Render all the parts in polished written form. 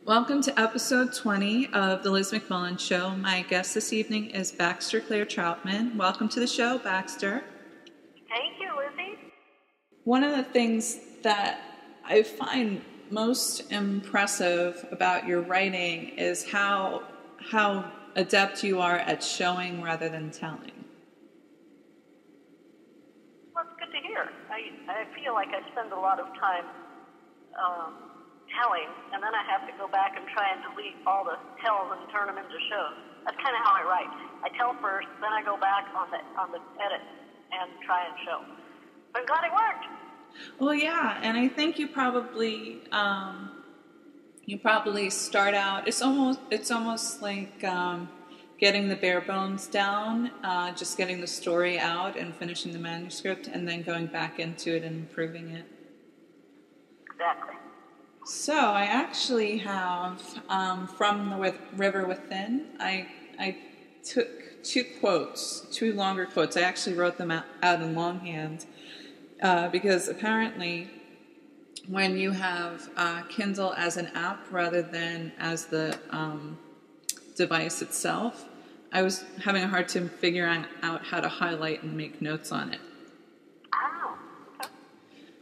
Welcome to episode 20 of the Liz McMullen Show. My guest this evening is Baxter Clare Trautman. Welcome to the show, Baxter. Thank you, Lizzie. One of the things that I find most impressive about your writing is how adept you are at showing rather than telling. Well, it's good to hear. I feel like I spend a lot of time telling, and then I have to go back and try and delete all the tells and turn them into shows. That's kind of how I write. I tell first, then I go back on the edit and try and show. But I'm glad it worked. Well, yeah, and I think you probably start out. It's almost like getting the bare bones down, just getting the story out and finishing the manuscript, and then going back into it and improving it. Exactly. So I actually have from the River Within. I took two longer quotes. I actually wrote them out in longhand because apparently, when you have Kindle as an app rather than as the device itself, I was having a hard time figuring out how to highlight and make notes on it. Oh, okay.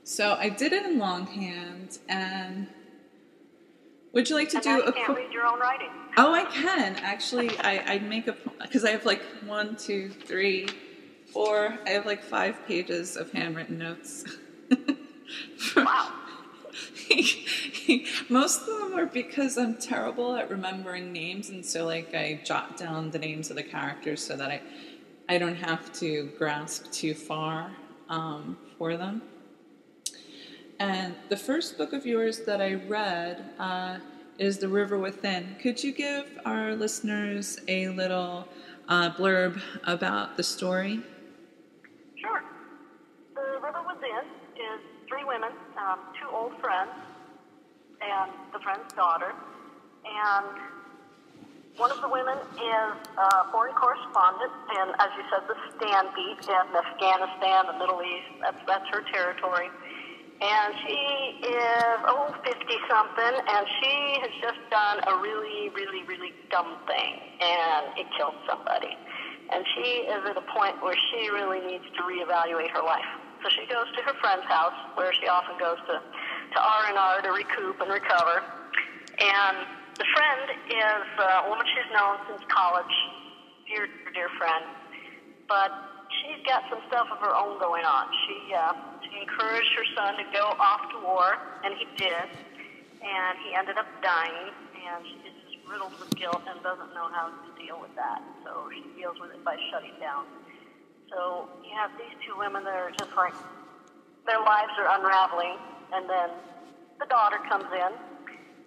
So I did it in longhand, and would you like to do you a can't read your own writing. Oh, I can. Actually, I'd make because I have like 1, 2, 3, 4, I have like 5 pages of handwritten notes. Wow. Most of them are because I'm terrible at remembering names, and so like I jot down the names of the characters so that I don't have to grasp too far for them. And the first book of yours that I read is The River Within. Could you give our listeners a little blurb about the story? Sure. The River Within is 3 women, 2 old friends, and the friend's daughter. And one of the women is a foreign correspondent, and as you said, the Stan beat in Afghanistan, the Middle East. That's her territory. And she is, 50-something, and she has just done a really, really, really dumb thing, and it killed somebody. And she is at a point where she really needs to reevaluate her life. So she goes to her friend's house, where she often goes to R&R to recoup and recover. And the friend is a woman she's known since college, dear friend. But she's got some stuff of her own going on. She encouraged her son to go off to war, and he did. And he ended up dying, and she is just riddled with guilt and doesn't know how to deal with that. So she deals with it by shutting down. So you have these 2 women that are just like, their lives are unraveling, and then the daughter comes in,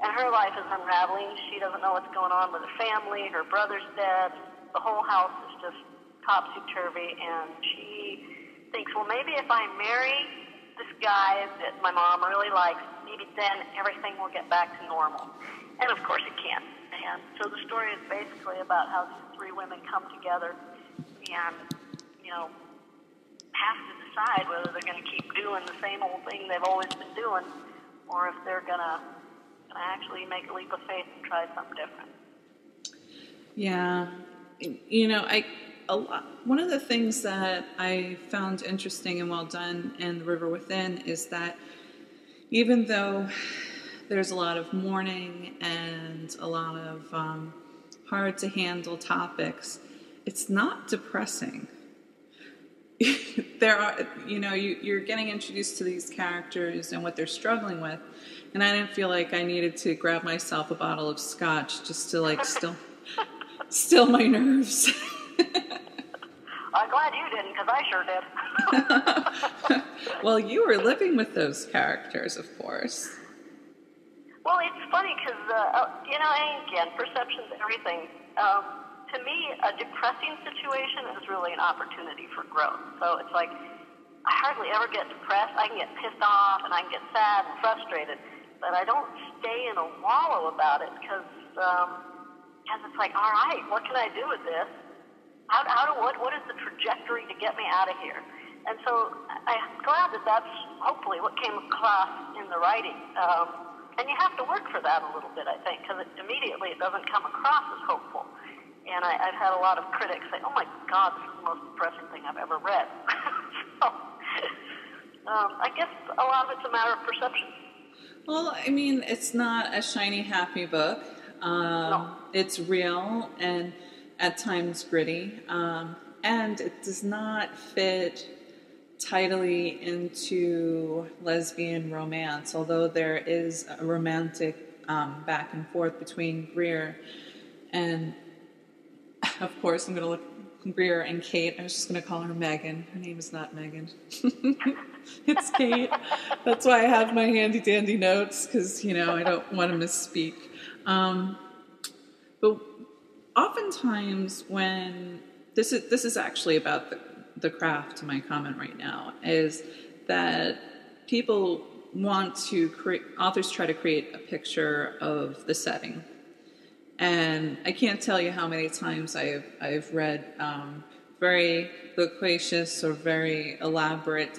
and her life is unraveling. She doesn't know what's going on with her family. Her brother's dead. The whole house is just topsy-turvy, and she thinks, well, maybe if I marry this guy that my mom really likes, maybe then everything will get back to normal. And of course it can't. And so the story is basically about how these 3 women come together and, have to decide whether they're going to keep doing the same old thing they've always been doing, or if they're going to actually make a leap of faith and try something different. Yeah. One of the things that I found interesting and well done in The River Within is that even though there's a lot of mourning and a lot of hard to handle topics, it's not depressing. There are, you're getting introduced to these characters and what they're struggling with, and I didn't feel like I needed to grab myself a bottle of scotch just to like still my nerves. I'm glad you didn't, because I sure did. Well, you were living with those characters, of course. Well, it's funny because, again, perception's everything. To me, a depressing situation is really an opportunity for growth. So it's like, I hardly ever get depressed. I can get pissed off, and I can get sad and frustrated, but I don't stay in a wallow about it because it's like, all right, what can I do with this? What is the trajectory to get me out of here? And so I'm glad that that's hopefully what came across in the writing. And you have to work for that a little bit, I think, because immediately it doesn't come across as hopeful. And I've had a lot of critics say, oh my God, this is the most depressing thing I've ever read. So, I guess a lot of it's a matter of perception. Well, I mean, it's not a shiny, happy book. No. It's real and at times gritty. And it does not fit tidily into lesbian romance, although there is a romantic back and forth between Greer and, of course, I'm going to look Greer and Kate. I was just going to call her Megan. Her name is not Megan. It's Kate. That's why I have my handy-dandy notes, because, I don't want to misspeak. But oftentimes when... This is actually about the craft to my comment right now, is that people want to create... Authors try to create a picture of the setting. And I can't tell you how many times I've read very loquacious or very elaborate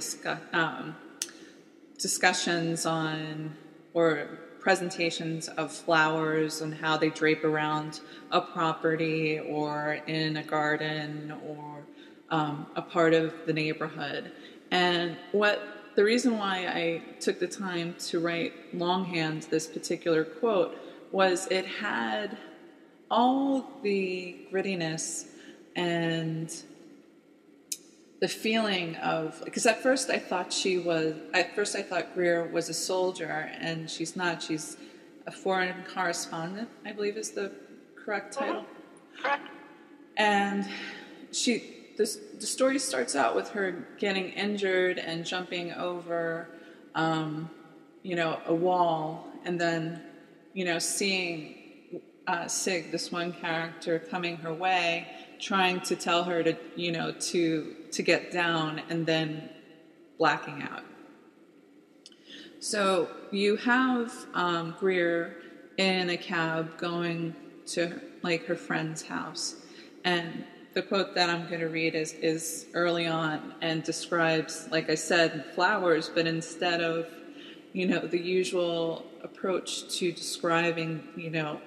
discussions on or presentations of flowers and how they drape around a property or in a garden or a part of the neighborhood. And the reason why I took the time to write longhand this particular quote was it had all the grittiness and the feeling of, because at first I thought Greer was a soldier, and she's not. She's a foreign correspondent, I believe is the correct title. Correct. And the story starts out with her getting injured and jumping over, a wall, and then, seeing Sig, this one character, coming her way, trying to tell her to get down, and then blacking out. So you have Greer in a cab going to her friend's house, and the quote that I'm going to read is early on and describes, like I said, flowers, but instead of the usual approach to describing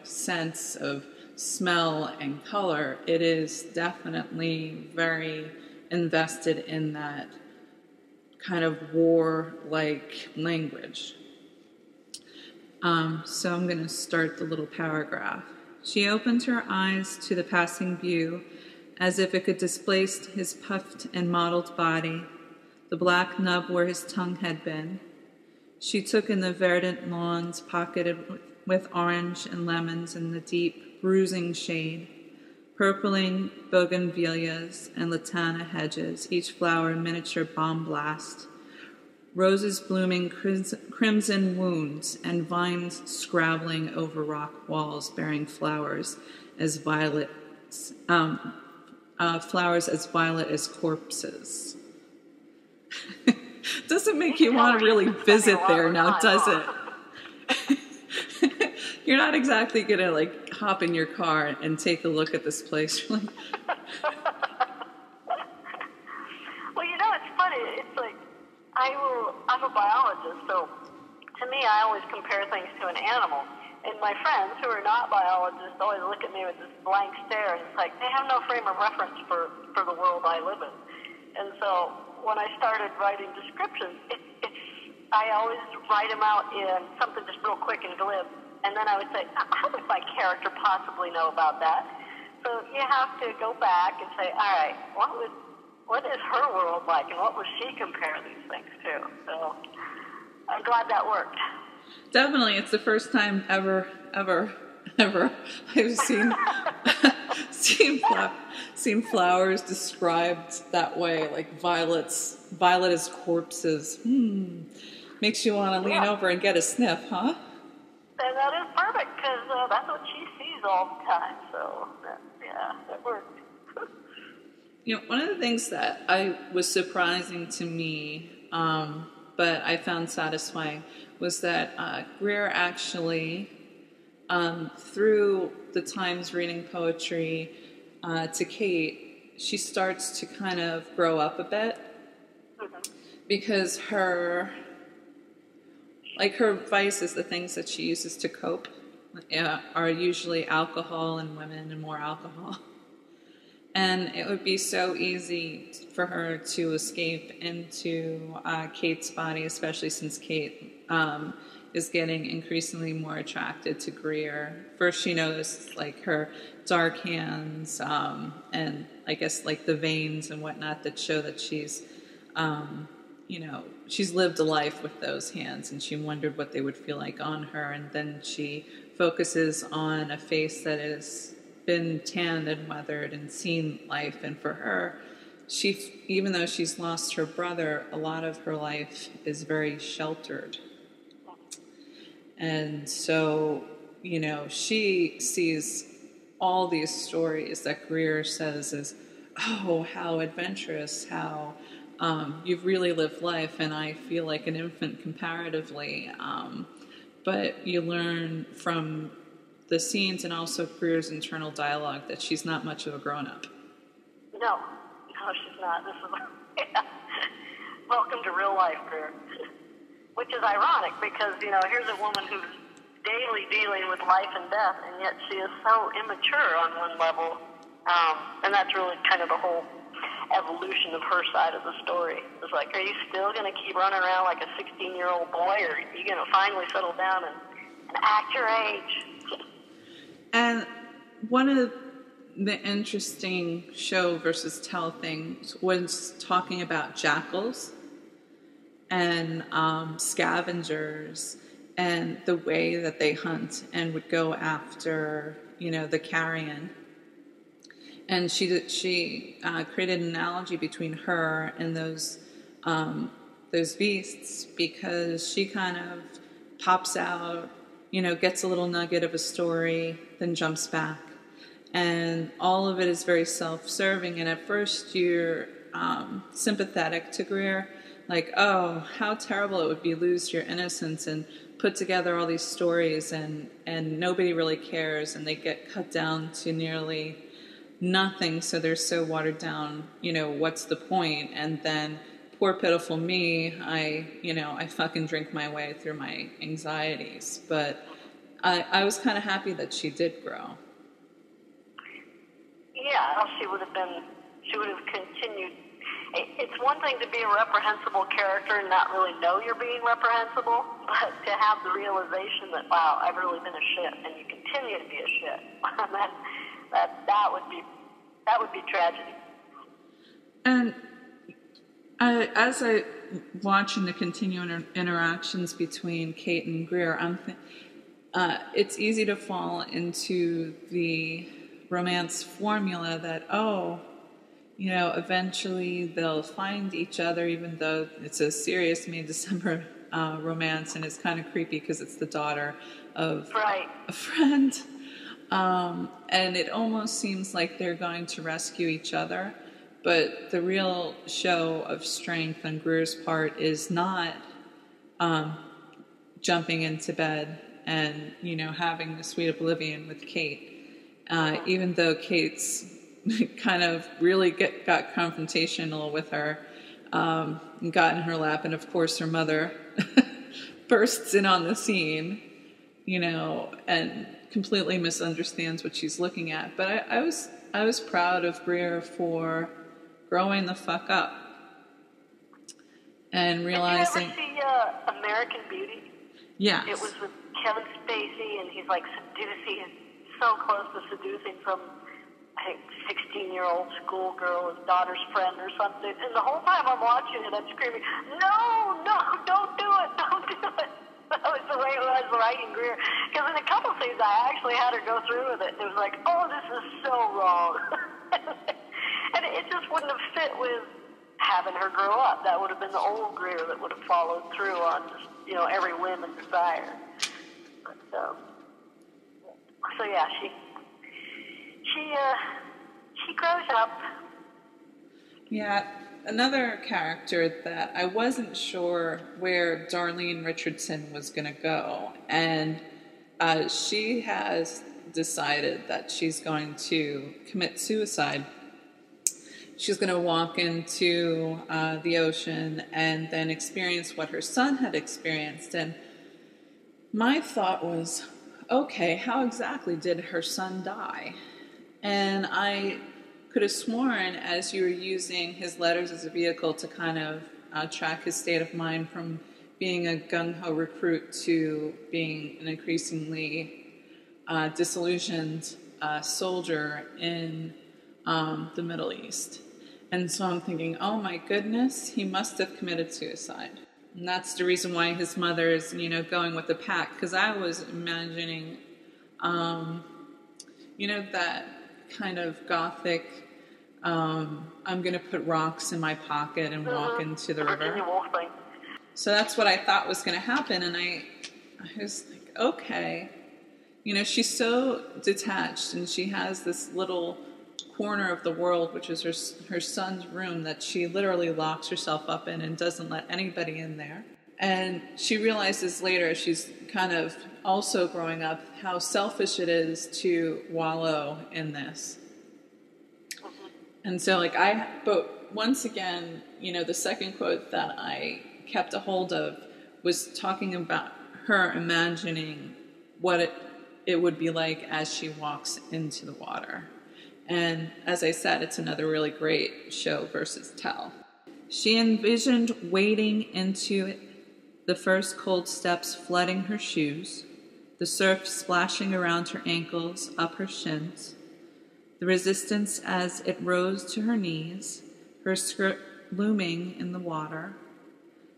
sense of smell and color, it is definitely very invested in that kind of war-like language. So I'm going to start the little paragraph. She opened her eyes to the passing view as if it could displace his puffed and mottled body, the black nub where his tongue had been. She took in the verdant lawns pocketed with orange and lemons in the deep, bruising shade, purpling bougainvilleas and latana hedges, each flower a miniature bomb blast, roses blooming crimson wounds, and vines scrabbling over rock walls bearing flowers as violet as corpses. Doesn't make you want to really visit there now, does it? You're not exactly going to hop in your car and take a look at this place. Well, it's funny. It's like I'm a biologist, so to me, I always compare things to an animal. And my friends who are not biologists always look at me with this blank stare, and it's like they have no frame of reference for the world I live in. And so when I started writing descriptions, I always write them out in something just real quick and glib. And then I would say, how would my character possibly know about that? So you have to go back and say, all right, what is her world like, and what would she compare these things to? So I'm glad that worked. Definitely, it's the first time ever I've seen flowers described that way, like violet as corpses. Makes you want to lean over and get a sniff, huh? And that is perfect, because that's what she sees all the time. So that worked. One of the things that was surprising to me, but I found satisfying, was that Greer actually, through the times reading poetry to Kate, she starts to kind of grow up a bit, because her like her vices, the things that she uses to cope, are usually alcohol and women and more alcohol. And it would be so easy for her to escape into Kate's body, especially since Kate is getting increasingly more attracted to Greer. First, she noticed like her dark hands and I guess like the veins and whatnot that show that she's, she's lived a life with those hands, and she wondered what they would feel like on her. And then she focuses on a face that has been tanned and weathered and seen life. And for her, even though she's lost her brother, a lot of her life is very sheltered. And so, she sees all these stories that Greer says is, oh, how adventurous, how you've really lived life, and I feel like an infant comparatively. But you learn from the scenes and also Greer's internal dialogue that she's not much of a grown-up. No, she's not. This is welcome to real life, Greer. Which is ironic because, here's a woman who's daily dealing with life and death, and yet she is so immature on one level. And that's really kind of the whole evolution of her side of the story. It's like, are you still going to keep running around like a 16-year-old boy, or are you going to finally settle down and act your age? And one of the interesting show versus tell things was talking about jackals and scavengers and the way that they hunt and would go after, the carrion. And she created an analogy between her and those beasts, because she kind of pops out, gets a little nugget of a story, then jumps back. And all of it is very self-serving. And at first you're sympathetic to Greer, like, oh, how terrible it would be to lose your innocence and put together all these stories and nobody really cares, and they get cut down to nearly nothing, so they're so watered down, what's the point? And then poor pitiful me, I fucking drink my way through my anxieties. But I was kind of happy that she did grow. Yeah, she would have continued. It's one thing to be a reprehensible character and not really know you're being reprehensible, but to have the realization that, wow, I've really been a shit, and you continue to be a shit, that would be tragedy. And as I watching the continuing interactions between Kate and Greer, it's easy to fall into the romance formula that, eventually they'll find each other, even though it's a serious May December romance, and it's kind of creepy because it's the daughter of a friend. And it almost seems like they're going to rescue each other, but the real show of strength on Greer's part is not jumping into bed and, having the sweet oblivion with Kate. Even though Kate's kind of really got confrontational with her, and got in her lap, and of course her mother bursts in on the scene, and completely misunderstands what she's looking at. But I was proud of Greer for growing the fuck up and realizing. Did you ever see American Beauty? Yeah. It was with Kevin Spacey, and he's like seducing, so close to seducing some, I think, 16-year-old schoolgirl, his daughter's friend or something. And the whole time I'm watching it, I'm screaming, no, don't do it, don't do it. That was the way I was writing Greer. Because in a couple scenes, I actually had her go through with it. It was like, oh, this is so wrong. And it just wouldn't have fit with having her grow up. That would have been the old Greer that would have followed through on just, every whim and desire. But, so yeah, she grows up. Yeah. Another character that I wasn't sure where Darlene Richardson was going to go, and she has decided that she's going to commit suicide. She's going to walk into the ocean and then experience what her son had experienced. And my thought was, okay, how exactly did her son die? And I could have sworn, as you were using his letters as a vehicle to kind of track his state of mind from being a gung-ho recruit to being an increasingly disillusioned soldier in the Middle East. And so I'm thinking, oh my goodness, he must have committed suicide. And that's the reason why his mother is, going with the pack. Because I was imagining, that kind of gothic, I'm going to put rocks in my pocket and walk into the river. So that's what I thought was going to happen. And I was like, okay. She's so detached, and she has this little corner of the world, which is her son's room, that she literally locks herself up in and doesn't let anybody in there. And she realizes later, she's kind of also growing up, how selfish it is to wallow in this. And so, but once again, the second quote that I kept a hold of was talking about her imagining what it would be like as she walks into the water. And as I said, it's another really great show versus tell. She envisioned wading into it, the first cold steps flooding her shoes, the surf splashing around her ankles, up her shins, the resistance as it rose to her knees, her skirt looming in the water,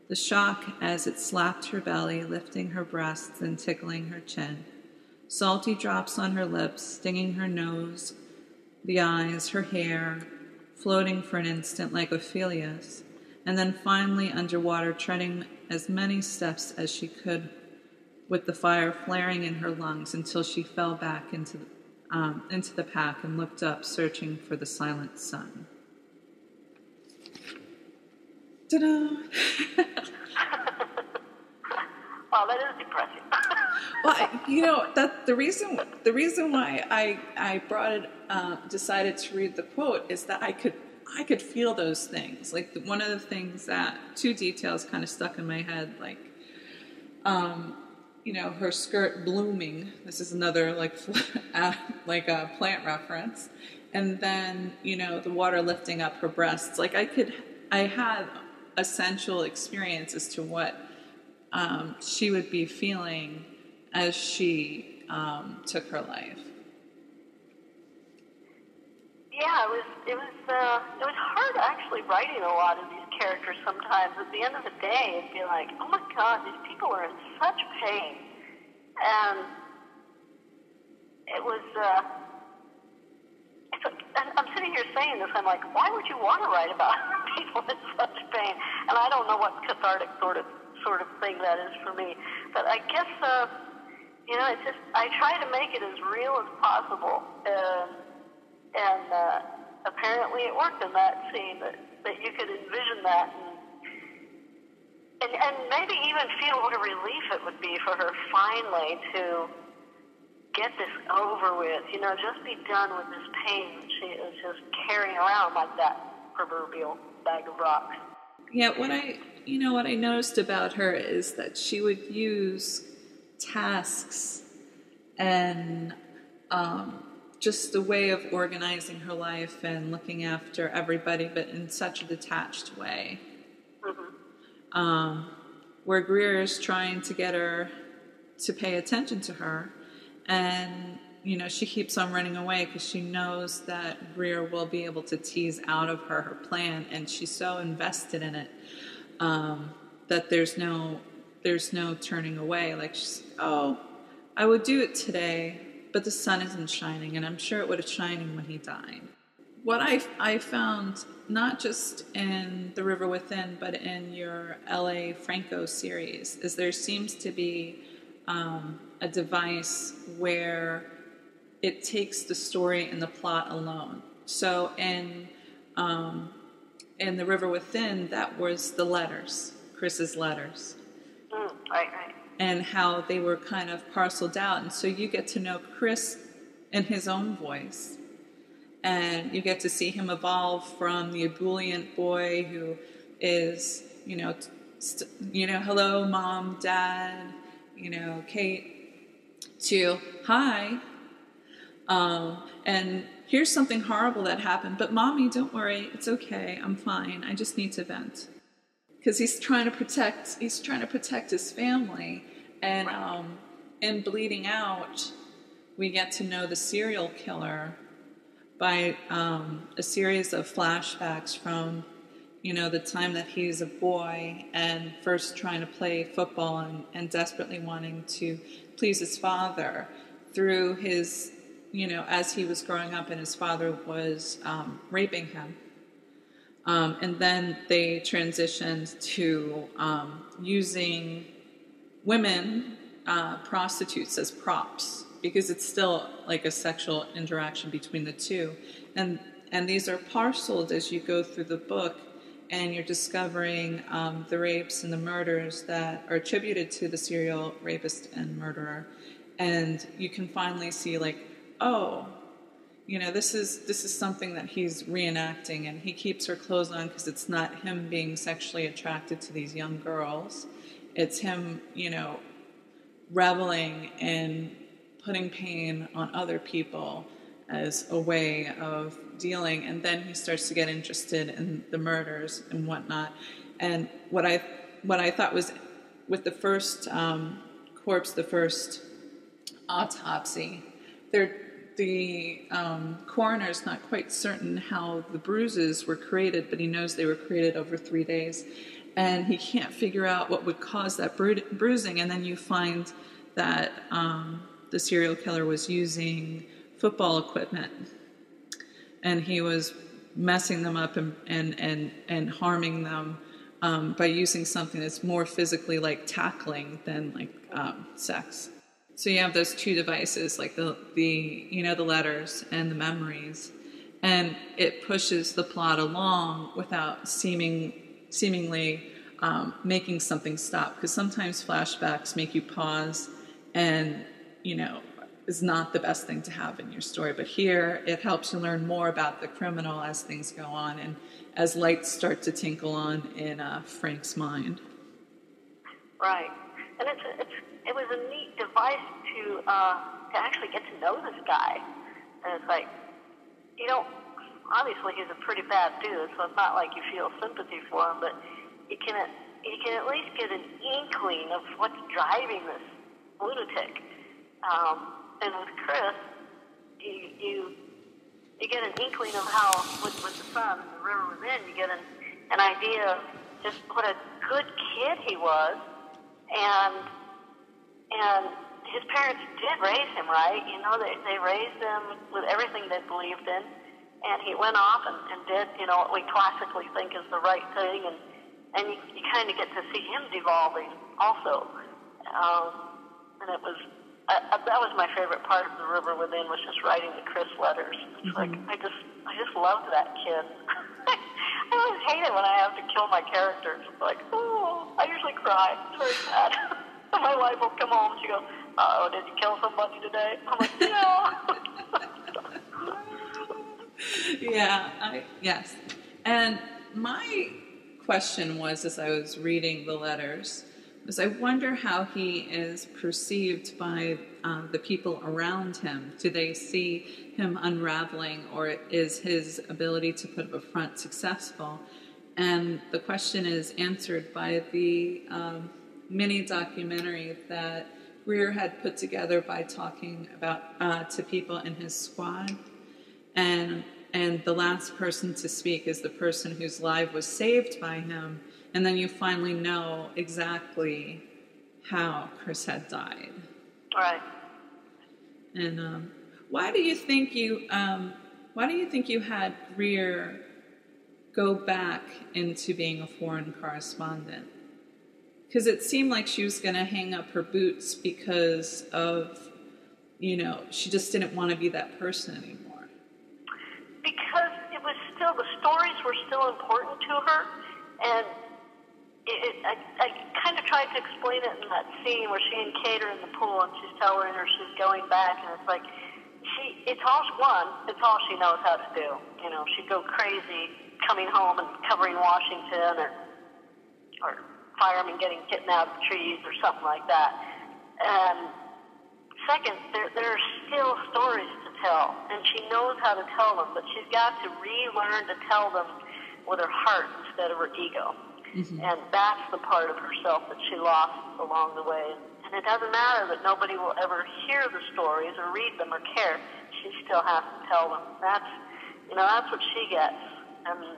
the shock as it slapped her belly, lifting her breasts and tickling her chin, salty drops on her lips, stinging her nose, the eyes, her hair, floating for an instant like Ophelia's, and then finally underwater, treading as many steps as she could with the fire flaring in her lungs until she fell back into the pack and looked up, searching for the silent sun. Ta-da! Well, that is depressing. Well, that the reason why I brought it, decided to read the quote is that I could feel those things. Like one of the things that two details kind of stuck in my head, her skirt blooming. This is another like a plant reference, and then the water lifting up her breasts. Like I had a sensual experience as to what she would be feeling as she took her life. Yeah, it was hard actually writing a lot of these characters sometimes. At the end of the day, it'd be like, oh my God, these people are in such pain. And it was, and I'm sitting here saying this, I'm like, why would you want to write about people in such pain? And I don't know what cathartic sort of thing that is for me. But I guess, it's just, I try to make it as real as possible. And apparently it worked in that scene, that you could envision that and maybe even feel what a relief it would be for her finally to get this over with, just be done with this pain that she is just carrying around like that proverbial bag of rocks. Yeah, what I noticed about her is that she would use tasks and just the way of organizing her life and looking after everybody, but in such a detached way. Mm-hmm. Where Greer is trying to get her to pay attention to her, and she keeps on running away because she knows that Greer will be able to tease out of her plan, and she's so invested in it that there's no turning away. Like, I would do it today, but the sun isn't shining, and I'm sure it would have shining when he died. What I found, not just in The River Within, but in your LA Franco series, is there seems to be a device where it takes the story and the plot alone. So in The River Within, that was the letters, Chris's letters. Right. And how they were kind of parceled out. And so you get to know Chris in his own voice. And you get to see him evolve from the ebullient boy who is, hello, mom, dad, Kate to, hi, and here's something horrible that happened, but Mommy, don't worry, it's okay, I'm fine, I just need to vent. Because he's trying to protect his family, and in Bleeding Out, we get to know the serial killer by a series of flashbacks from, the time that he's a boy and first trying to play football and desperately wanting to please his father, through his, as he was growing up and his father was raping him. And then they transitioned to using women, prostitutes, as props, because it's still like a sexual interaction between the two. And these are parceled as you go through the book, and you're discovering the rapes and the murders that are attributed to the serial rapist and murderer. And you can finally see, like, oh, this is something that he's reenacting, and he keeps her clothes on because it's not him being sexually attracted to these young girls. It's him, reveling in putting pain on other people as a way of dealing. And then he starts to get interested in the murders and whatnot. And what I thought was, with the first corpse, the first autopsy, the coroner's not quite certain how the bruises were created, but he knows they were created over 3 days. And he can't figure out what would cause that bruising. And then you find that the serial killer was using football equipment. And he was messing them up and harming them by using something that's more physically like tackling than like sex. So you have those two devices, like the letters and the memories, and it pushes the plot along without seemingly making something stop. Because sometimes flashbacks make you pause, and is not the best thing to have in your story. But here, it helps you learn more about the criminal as things go on, and as lights start to tinkle on in Frank's mind. Right, and it was a neat device to actually get to know this guy. And it's like, obviously he's a pretty bad dude, so it's not like you feel sympathy for him, but you can at least get an inkling of what's driving this lunatic. And with Chris, you get an inkling of how, with the sun and the river within, you get an idea of just what a good kid he was, and his parents did raise him right. They raised him with everything they believed in, and he went off and did what we classically think is the right thing, and you kind of get to see him devolving also. And it was that was my favorite part of The River Within, was just writing the Chris letters. It's like I just loved that kid. I always hate it when I have to kill my characters. It's like, I usually cry. It's very sad. My wife will come home and she goes, "Oh, did you kill somebody today?" I'm like, "No." Yeah, yes. And my question was, as I was reading the letters, was I wonder how he is perceived by the people around him. Do they see him unraveling, or is his ability to put up a front successful? And the question is answered by the mini documentary that Greer had put together by talking about to people in his squad. And the last person to speak is the person whose life was saved by him. And then you finally know exactly how Chris had died. Right. And why do you think you had Greer go back into being a foreign correspondent? Because it seemed like she was going to hang up her boots because of, she just didn't want to be that person anymore. Because it was still, the stories were still important to her, and I kind of tried to explain it in that scene where she and Kate are in the pool and she's telling her she's going back, and it's like, it's all she knows how to do. She'd go crazy coming home and covering Washington, or firemen getting kidnapped out of trees or something like that. And second, there are still stories to tell, and she knows how to tell them, but she's got to relearn to tell them with her heart instead of her ego. Mm-hmm. And that's the part of herself that she lost along the way. And it doesn't matter that nobody will ever hear the stories or read them or care. She still has to tell them. That's what she gets. And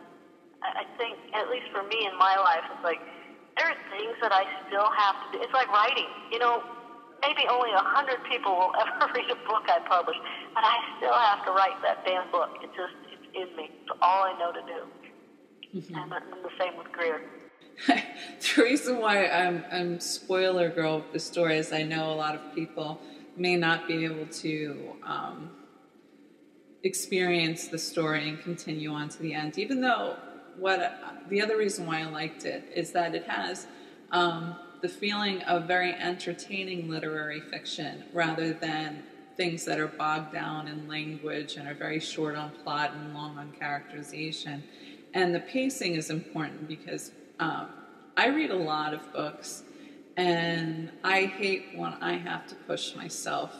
I think, at least for me in my life, it's like, there are things that I still have to do. It's like writing. Maybe only 100 people will ever read a book I publish, but I still have to write that damn book. It's in me. It's all I know to do. Mm-hmm. And the same with Greer. The reason why I'm spoiler girl with the story is I know a lot of people may not be able to experience the story and continue on to the end, even though the other reason why I liked it is that it has the feeling of very entertaining literary fiction rather than things that are bogged down in language and are very short on plot and long on characterization. And the pacing is important because I read a lot of books, and I hate when I have to push myself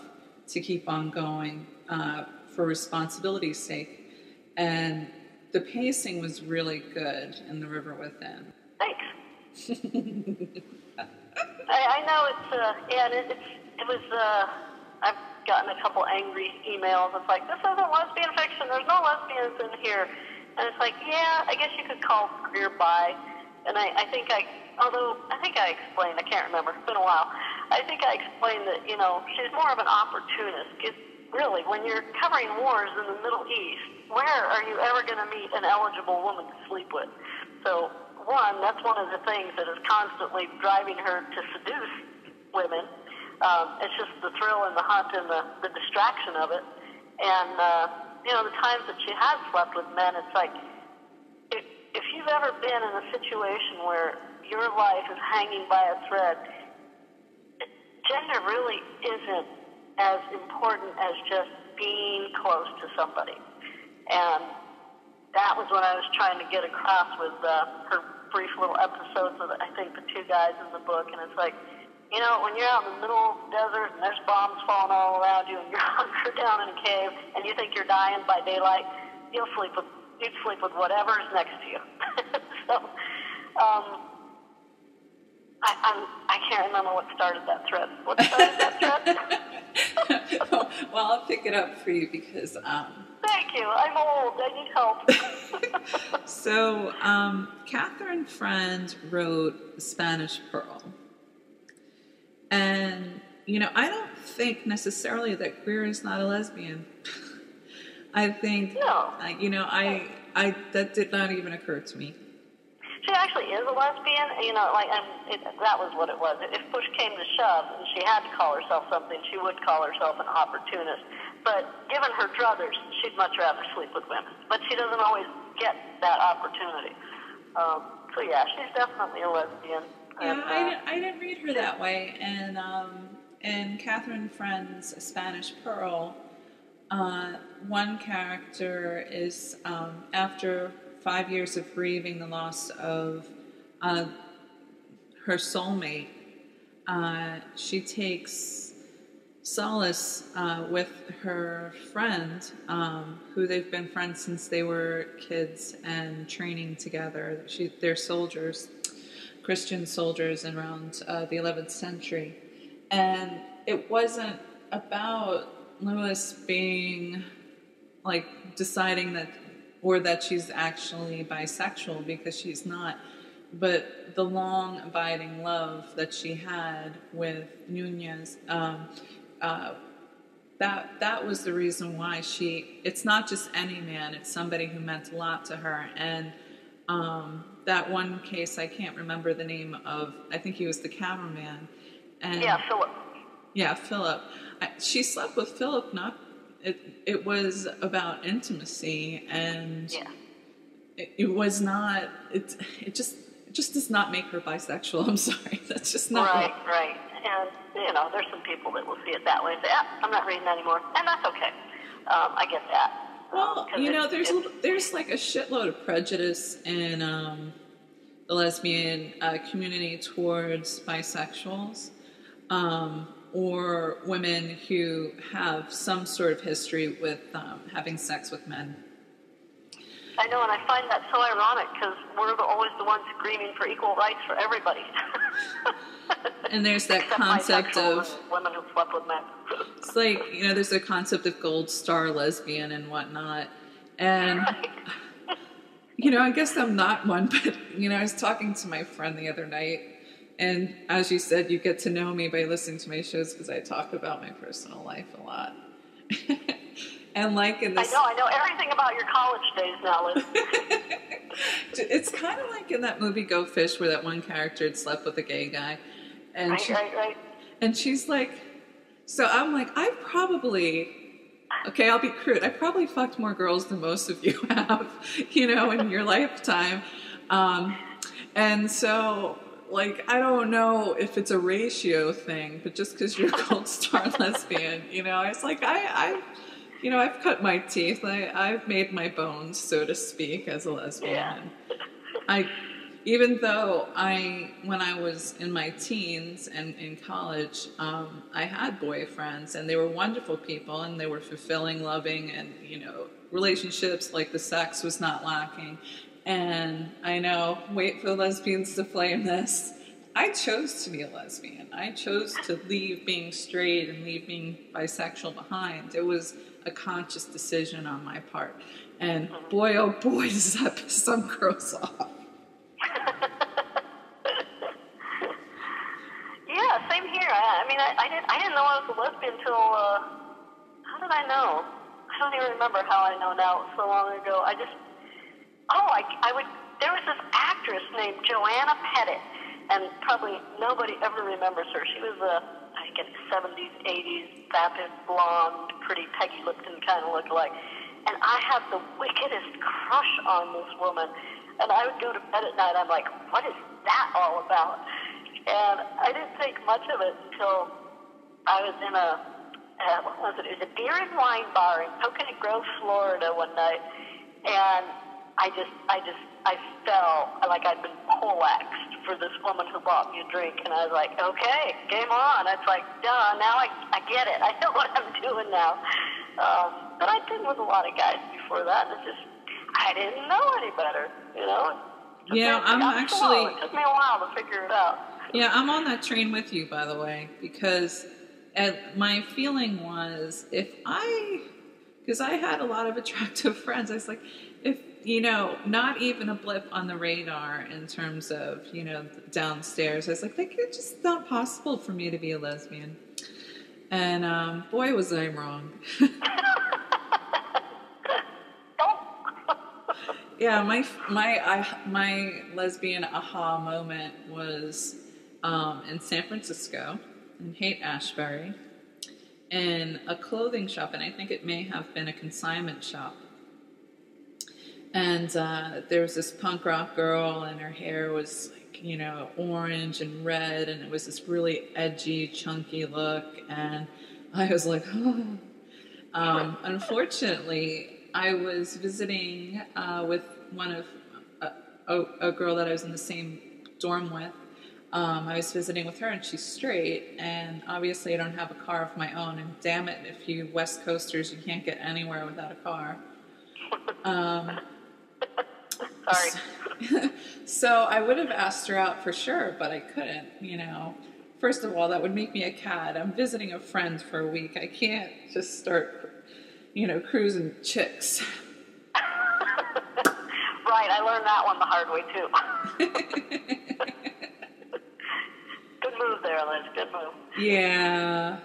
to keep on going for responsibility's sake. And the pacing was really good in The River Within. Thanks. I know it was, I've gotten a couple angry emails. It's like, this isn't lesbian fiction. There's no lesbians in here. And it's like, yeah, I guess you could call Greer bi. And I think I explained, I can't remember, it's been a while. I think I explained that, she's more of an opportunist. Really, when you're covering wars in the Middle East, where are you ever going to meet an eligible woman to sleep with? So, one, that's one of the things that is constantly driving her to seduce women. It's just the thrill and the hunt and the distraction of it. And, the times that she has slept with men, it's like, if you've ever been in a situation where your life is hanging by a thread, gender really isn't as important as just being close to somebody. And that was what I was trying to get across with her brief little episodes of, I think, the two guys in the book. And it's like, when you're out in the middle of the desert and there's bombs falling all around you and you're hunkered down in a cave and you think you're dying by daylight, you'd sleep with whatever is next to you. So, I can't remember what started that thread. What started that thread? Well, I'll pick it up for you because... Thank you. I'm old. I need help. So, Catherine Friend wrote Spanish Pearl. And, I don't think necessarily that Greer is not a lesbian. I think, no. That did not even occur to me. She actually is a lesbian, that was what it was. If push came to shove and she had to call herself something, she would call herself an opportunist. But given her druthers, she'd much rather sleep with women. But she doesn't always get that opportunity. So yeah, she's definitely a lesbian. Yeah, I didn't read her that way. And in Catherine Friend's Spanish Pearl, one character is, after 5 years of grieving the loss of her soulmate, she takes solace with her friend, who they've been friends since they were kids and training together. They're soldiers, Christian soldiers around the 11th century. And it wasn't about Lewis being, deciding that she's actually bisexual, because she's not, but the long abiding love that she had with Nunez, that was the reason why it's not just any man, it's somebody who meant a lot to her. And that one case, I can't remember the name of, I think he was the cameraman. And Philip. Yeah, Philip. She slept with Philip, it was about intimacy, and it was not, it just does not make her bisexual. I'm sorry. That's just not right. And, there's some people that will see it that way and say, I'm not reading that anymore. And that's okay. I get that. Well, there's like a shitload of prejudice in the lesbian community towards bisexuals. or women who have some sort of history with having sex with men. I know, and I find that so ironic because we're always the ones screaming for equal rights for everybody. And there's that concept of women who slept with men. It's like, there's a concept of gold star lesbian and whatnot. And, I guess I'm not one, but, I was talking to my friend the other night. And as you said, you get to know me by listening to my shows because I talk about my personal life a lot. And like in this... I know everything about your college days now, Liz. It's kind of like in that movie Go Fish where that one character had slept with a gay guy. And right. And she's like... So I'm like, I'll be crude. I probably fucked more girls than most of you have, in your lifetime. And so... Like, I don't know if it's a ratio thing, but just because you're a gold star lesbian, it's like, I've cut my teeth. I've made my bones, so to speak, as a lesbian. Yeah. Even though when I was in my teens and in college, I had boyfriends, and they were wonderful people, and they were fulfilling, loving, and, relationships, like the sex was not lacking. And I know, wait for the lesbians to flame this. I chose to be a lesbian. I chose to leave being straight and leave being bisexual behind. It was a conscious decision on my part. And boy, oh boy, does that piss some girls off. Yeah, same here. I didn't know I was a lesbian until, how did I know? I don't even remember how I know now. It was so long ago. There was this actress named Joanna Pettit, and probably nobody ever remembers her. She was I guess 70s, 80s, vapid, blonde, pretty Peggy Lipton kind of look-alike. And I had the wickedest crush on this woman. And I would go to bed at night, I'm like, what is that all about? And I didn't think much of it until I was in a It was a beer and wine bar in Coconut Grove, Florida one night. And I fell like I'd been poleaxed for this woman who bought me a drink, and I was like, okay, game on. It's like, duh, now I get it. I know what I'm doing now. But I'd been with a lot of guys before that, and I didn't know any better, Yeah, It took me a while to figure it out. Yeah, I'm on that train with you, by the way, because my feeling was because I had a lot of attractive friends, I was like, if, not even a blip on the radar in terms of, downstairs. I was like, it's just not possible for me to be a lesbian. And boy, was I wrong. Yeah, my lesbian aha moment was in San Francisco, in Haight-Ashbury, in a clothing shop, and I think it may have been a consignment shop. And there was this punk rock girl, and her hair was like, orange and red, and it was this really edgy, chunky look. And I was like, oh. Unfortunately, I was visiting with one of a girl that I was in the same dorm with. I was visiting with her, and she's straight, and obviously I don't have a car of my own, and damn it, if you West Coasters, you can't get anywhere without a car. Sorry. So I would have asked her out for sure, but I couldn't, First of all, that would make me a cad. I'm visiting a friend for a week. I can't just start, cruising chicks. Right, I learned that one the hard way, too. Good move there, Liz. Good move. Yeah,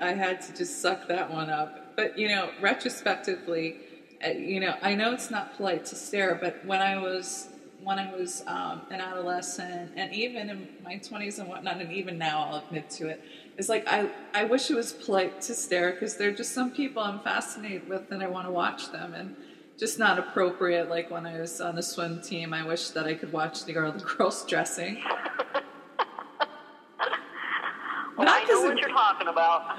I had to just suck that one up. But, retrospectively, I know it's not polite to stare, but when I was an adolescent, and even in my 20s and whatnot, and even now I'll admit to it, it's like I wish it was polite to stare, because there are just some people I'm fascinated with and I want to watch them, and just not appropriate. Like when I was on the swim team, I wish that I could watch the girls dressing. Well, I know what you're talking about.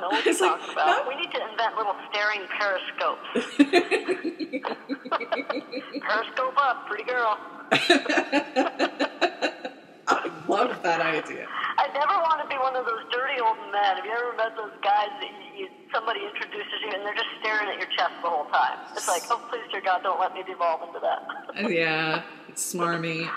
We need to invent little staring periscopes. Periscope up, pretty girl. I love that idea. I never want to be one of those dirty old men. Have you ever met those guys that somebody introduces you and they're just staring at your chest the whole time? It's like, oh, please, dear God, don't let me devolve into that. Yeah, it's smarmy.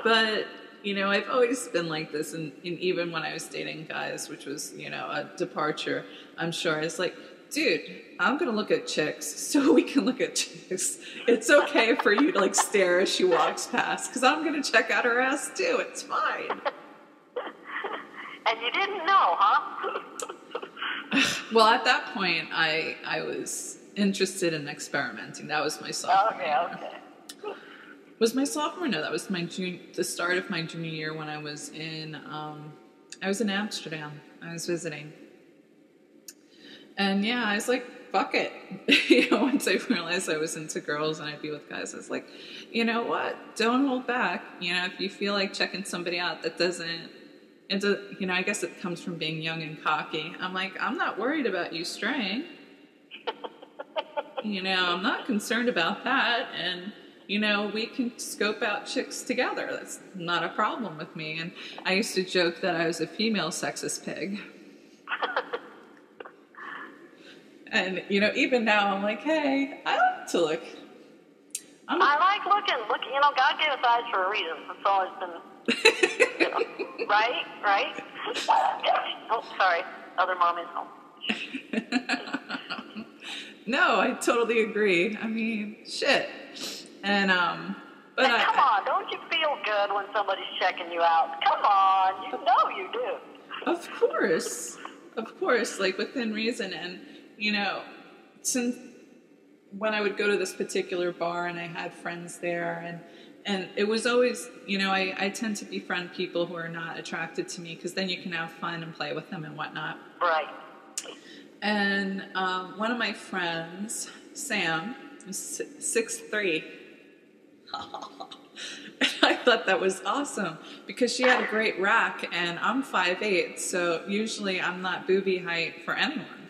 But, you know, I've always been like this, and even when I was dating guys, which was, you know, a departure, I'm sure. It's like, dude, I'm going to look at chicks so we can look at chicks. It's okay for you to, like, stare as she walks past, because I'm going to check out her ass, too. It's fine. And you didn't know, huh? Well, at that point, I was interested in experimenting. That was my sophomore year. Okay. Was my sophomore? No, that was the start of my junior year when I was in Amsterdam. I was visiting. And yeah, I was like, fuck it. You know, once I realized I was into girls and I'd be with guys, I was like, you know what? Don't hold back. You know, if you feel like checking somebody out that doesn't, you know, I guess it comes from being young and cocky. I'm like, I'm not worried about you straying. You know, I'm not concerned about that. And, you know, we can scope out chicks together. That's not a problem with me. And I used to joke that I was a female sexist pig. And, you know, even now I'm like, hey, I like to look. I like looking. Look, you know, God gave us eyes for a reason. It's always been, you know, right? Oh, sorry. Other mom is home. No, I totally agree. I mean, shit. And, but and come on, don't you feel good when somebody's checking you out? Come on, you know you do. Of course, like within reason. And, you know, since when I would go to this particular bar and I had friends there, and it was always, you know, I tend to befriend people who are not attracted to me, because then you can have fun and play with them and whatnot. Right. And one of my friends, Sam, was 6'3". I thought that was awesome because she had a great rack, and I'm 5'8", so usually I'm not booby height for anyone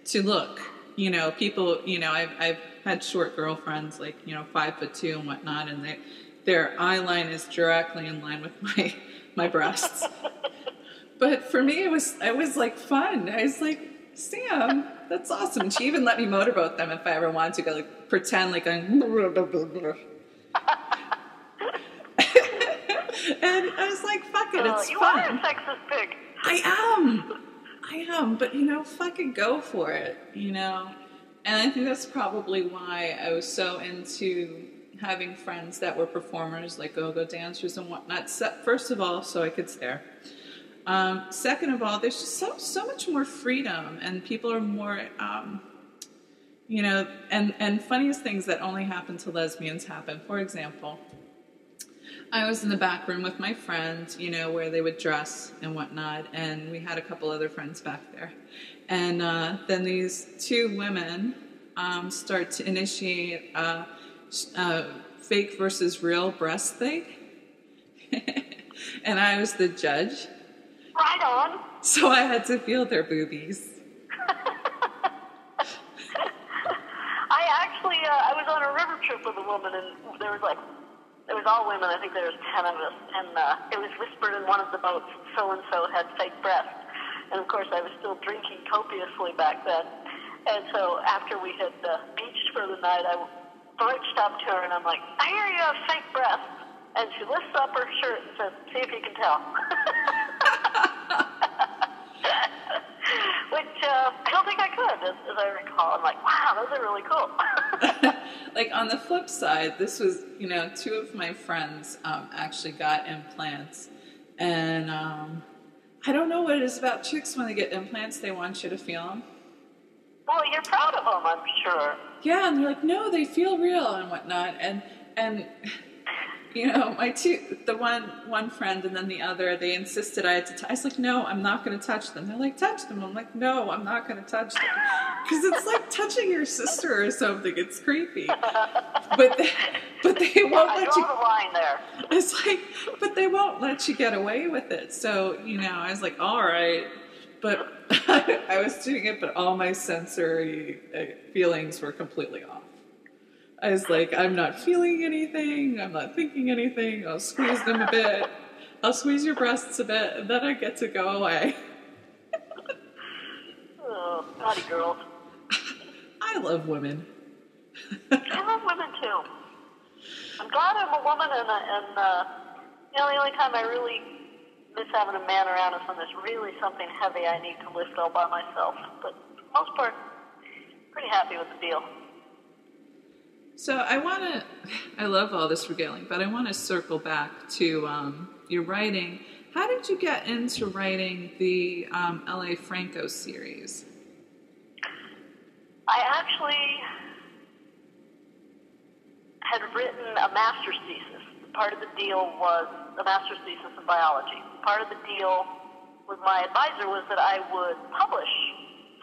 to look. You know, people, you know, I've had short girlfriends, like, you know, 5'2" and whatnot, and their eye line is directly in line with my breasts. But for me, it was like fun. I was like, Sam, that's awesome. She even let me motorboat them if I ever wanted to go, like, pretend like I'm. And I was like, fuck it, it's you fun. You are a sexist pig. I am, but, you know, fucking go for it, you know? And I think that's probably why I was so into having friends that were performers, like go-go dancers and whatnot. First of all, so I could stare. Second of all, there's just so much more freedom, and people are more, you know, and funniest things that only happen to lesbians happen. For example, I was in the back room with my friend, you know, where they would dress and whatnot, and we had a couple other friends back there. And then these two women start to initiate a fake versus real breast thing. And I was the judge. Right on. So I had to feel their boobies. I was on a river trip with a woman, and it was all women. I think there was 10 of us, and it was whispered in one of the boats, so-and-so had fake breasts. And of course, I was still drinking copiously back then. And so after we had beached for the night, I reached up to her, and I'm like, I hear you have fake breasts. And she lifts up her shirt and says, see if you can tell. Which I don't think I could, as I recall. I'm like, wow, those are really cool. Like, on the flip side, this was, you know, two of my friends actually got implants. And I don't know what it is about chicks when they get implants. They want you to feel them. Well, you're proud of them, I'm sure. Yeah, and they're like, no, they feel real and whatnot. And you know, the one friend and then the other, they insisted I had to I was like, no, I'm not going to touch them. They're like, touch them. I'm like, no, I'm not going to touch them. Because it's like touching your sister or something. It's creepy. But they won't let you. I draw the line there. It's like, but they won't let you get away with it. So, you know, I was like, all right. But I was doing it, but all my sensory feelings were completely off. I was like, I'm not feeling anything. I'm not thinking anything. I'll squeeze them a bit. I'll squeeze your breasts a bit, and then I get to go away. Oh, naughty girls. I love women. I love women too. I'm glad I'm a woman, and you know, the only time I really miss having a man around is when there's really something heavy I need to lift all by myself. But for the most part, pretty happy with the deal. So I love all this regaling, but I want to circle back to your writing. How did you get into writing the L.A. Franco series? I actually had written a master's thesis. Part of the deal was a master's thesis in biology. Part of the deal with my advisor was that I would publish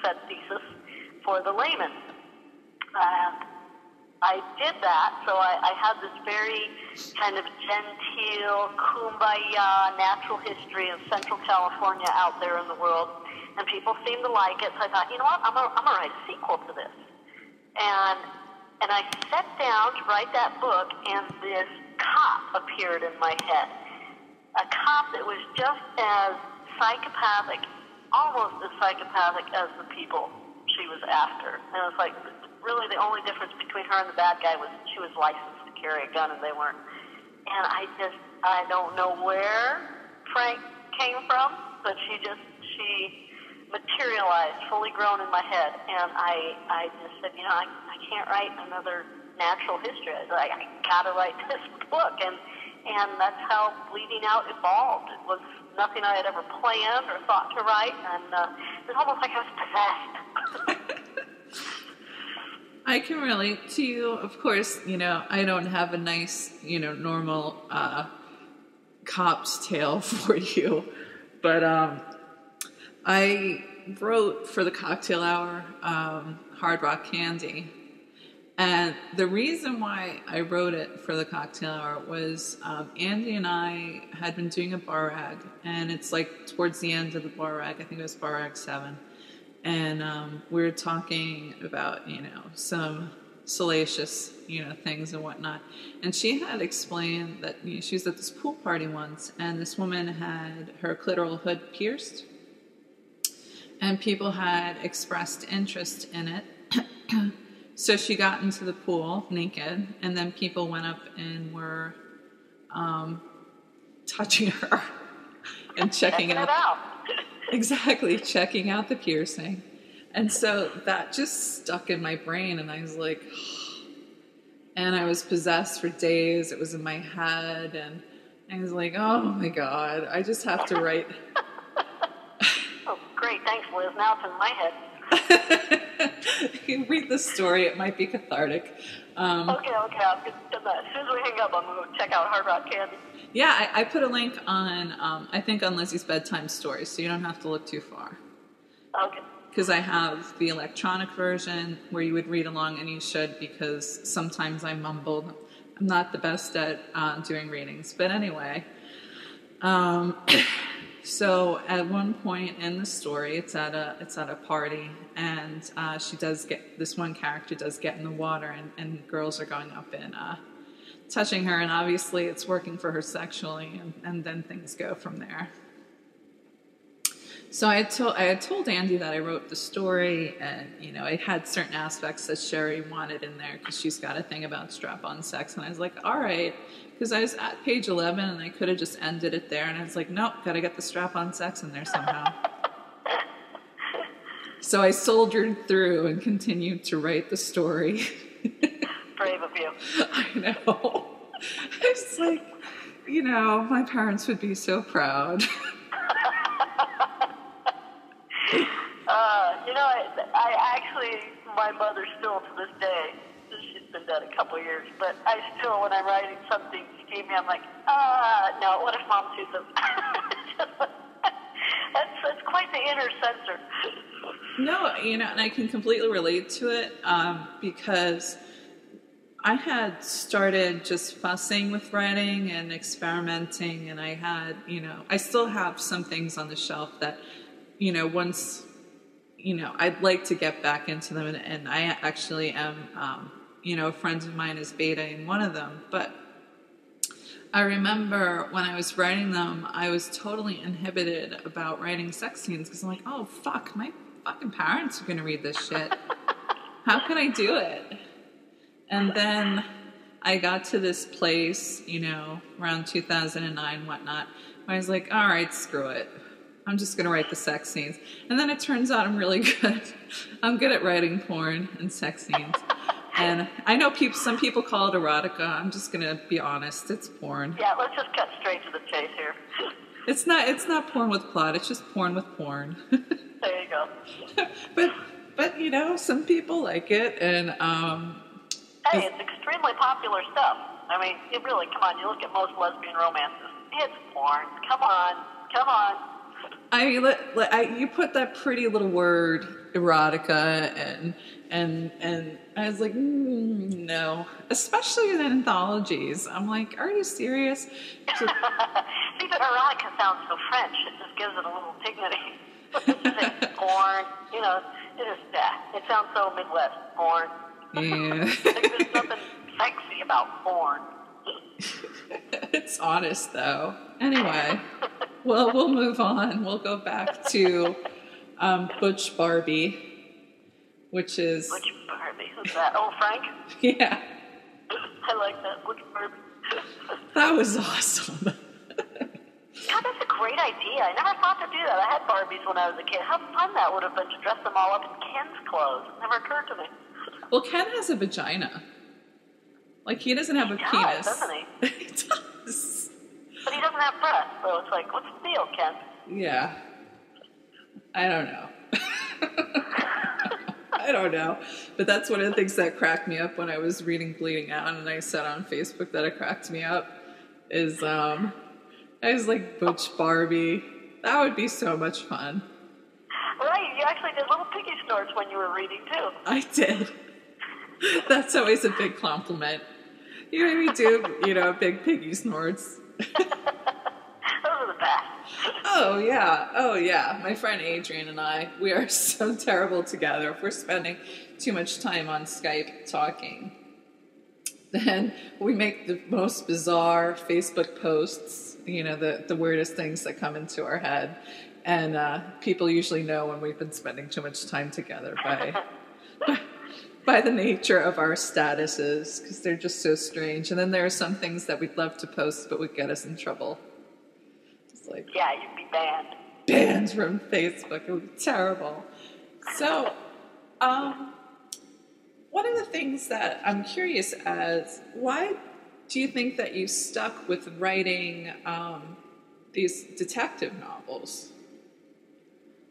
said thesis for the layman. And I did that, so I had this very kind of genteel, kumbaya natural history of Central California out there in the world, and people seemed to like it, so I thought, you know what, I'm gonna write a sequel to this. And I sat down to write that book, and this cop appeared in my head. A cop that was just as psychopathic, almost as psychopathic as the people she was after. And it was like, really the only difference between her and the bad guy was she was licensed to carry a gun and they weren't. And I don't know where Frank came from, but she materialized, fully grown in my head. And I just said, you know, I can't write another natural history. I gotta write this book. And that's how Bleeding Out evolved. It was nothing I had ever planned or thought to write, and it was almost like I was possessed. I can relate to you. Of course, you know, I don't have a nice, you know, normal cop's tale for you, but I wrote for the cocktail hour Hard Rock Candy. And the reason why I wrote it for the cocktail hour was Andy and I had been doing a bar rag, and it's like towards the end of the bar rag. I think it was bar rag 7. And we were talking about, you know, some salacious, you know, things and whatnot. And she had explained that, you know, she was at this pool party once, and this woman had her clitoral hood pierced, and people had expressed interest in it. So she got into the pool naked, and then people went up and were touching her and checking out. Exactly, checking out the piercing. And so that just stuck in my brain, and I was like, and I was possessed for days. It was in my head, and I was like, oh my God, I just have to write. Oh, great, thanks, Liz. Now it's in my head. You read the story, it might be cathartic. Okay, I'm going to as soon as we hang up, I'm going to go check out Hard Rock Candy. Yeah, I put a link on, I think on Lizzie's Bedtime Stories, so you don't have to look too far. Okay. Because I have the electronic version where you would read along, and you should, because sometimes I mumbled. I'm not the best at doing readings, but anyway. So at one point in the story, it's at a party, and this one character does get in the water, and girls are going up and touching her, and obviously it's working for her sexually, and then things go from there. So I had told Andy that I wrote the story, and you know, I had certain aspects that Sherry wanted in there because she's got a thing about strap-on sex, and I was like, all right, because I was at page 11 and I could have just ended it there, and I was like, nope, gotta get the strap-on sex in there somehow. So I soldiered through and continued to write the story. Brave of you. I know. It's like, you know, my parents would be so proud. You know, I actually, my mother still to this day, she's been dead a couple of years, but I still, when I'm writing something steamy, I'm like, no, what if Mom sees them? That's quite the inner censor. No, you know, and I can completely relate to it because I had started just fussing with writing and experimenting, and I had, you know, I still have some things on the shelf that, you know, once, you know, I'd like to get back into them, and I actually am, you know, a friend of mine is beta in one of them, but I remember when I was writing them, I was totally inhibited about writing sex scenes because I'm like, oh, fuck, my fucking parents are going to read this shit. How can I do it? And then I got to this place, you know, around 2009, whatnot, where I was like, all right, screw it. I'm just going to write the sex scenes. And then it turns out I'm really good. I'm good at writing porn and sex scenes. And I know some people call it erotica. I'm just going to be honest. It's porn. Yeah, let's just cut straight to the chase here. It's not porn with plot. It's just porn with porn. There you go. But you know, some people like it. And hey, it's extremely popular stuff. I mean, it really, come on, you look at most lesbian romances. It's porn. Come on. You put that pretty little word erotica and I was like, no, especially in anthologies. I'm like, are you serious? See, but erotica sounds so French. It just gives it a little dignity. Porn, you know, it sounds so Midwest. Porn. Yeah. There's nothing sexy about porn. It's honest though. Anyway. Well, we'll move on. We'll go back to Butch Barbie, which is... Butch Barbie? Who's that? Oh, Frank? Yeah. I like that. Butch Barbie. That was awesome. God, that's a great idea. I never thought to do that. I had Barbies when I was a kid. How fun that would have been to dress them all up in Ken's clothes. It never occurred to me. Well, Ken has a vagina. Like, he doesn't have a penis. Doesn't he? He does. But he doesn't have breasts, so it's like, what's the deal, Ken? Yeah. I don't know. I don't know. But that's one of the things that cracked me up when I was reading Bleeding Out, and I said on Facebook that it cracked me up, is, I was like, Butch Barbie. That would be so much fun. Right, you actually did little piggy snorts when you were reading, too. I did. That's always a big compliment. You made me do, you know, big piggy snorts. Those are the best. Oh yeah. My friend Adrian and I, we are so terrible together. If we're spending too much time on Skype talking, then we make the most bizarre Facebook posts, you know, the weirdest things that come into our head. And people usually know when we've been spending too much time together by the nature of our statuses, because they're just so strange. And then there are some things that we'd love to post but would get us in trouble. It's like, yeah, you'd be banned. Banned from Facebook. It would be terrible. So, one of the things that I'm curious as, why do you think that you stuck with writing these detective novels?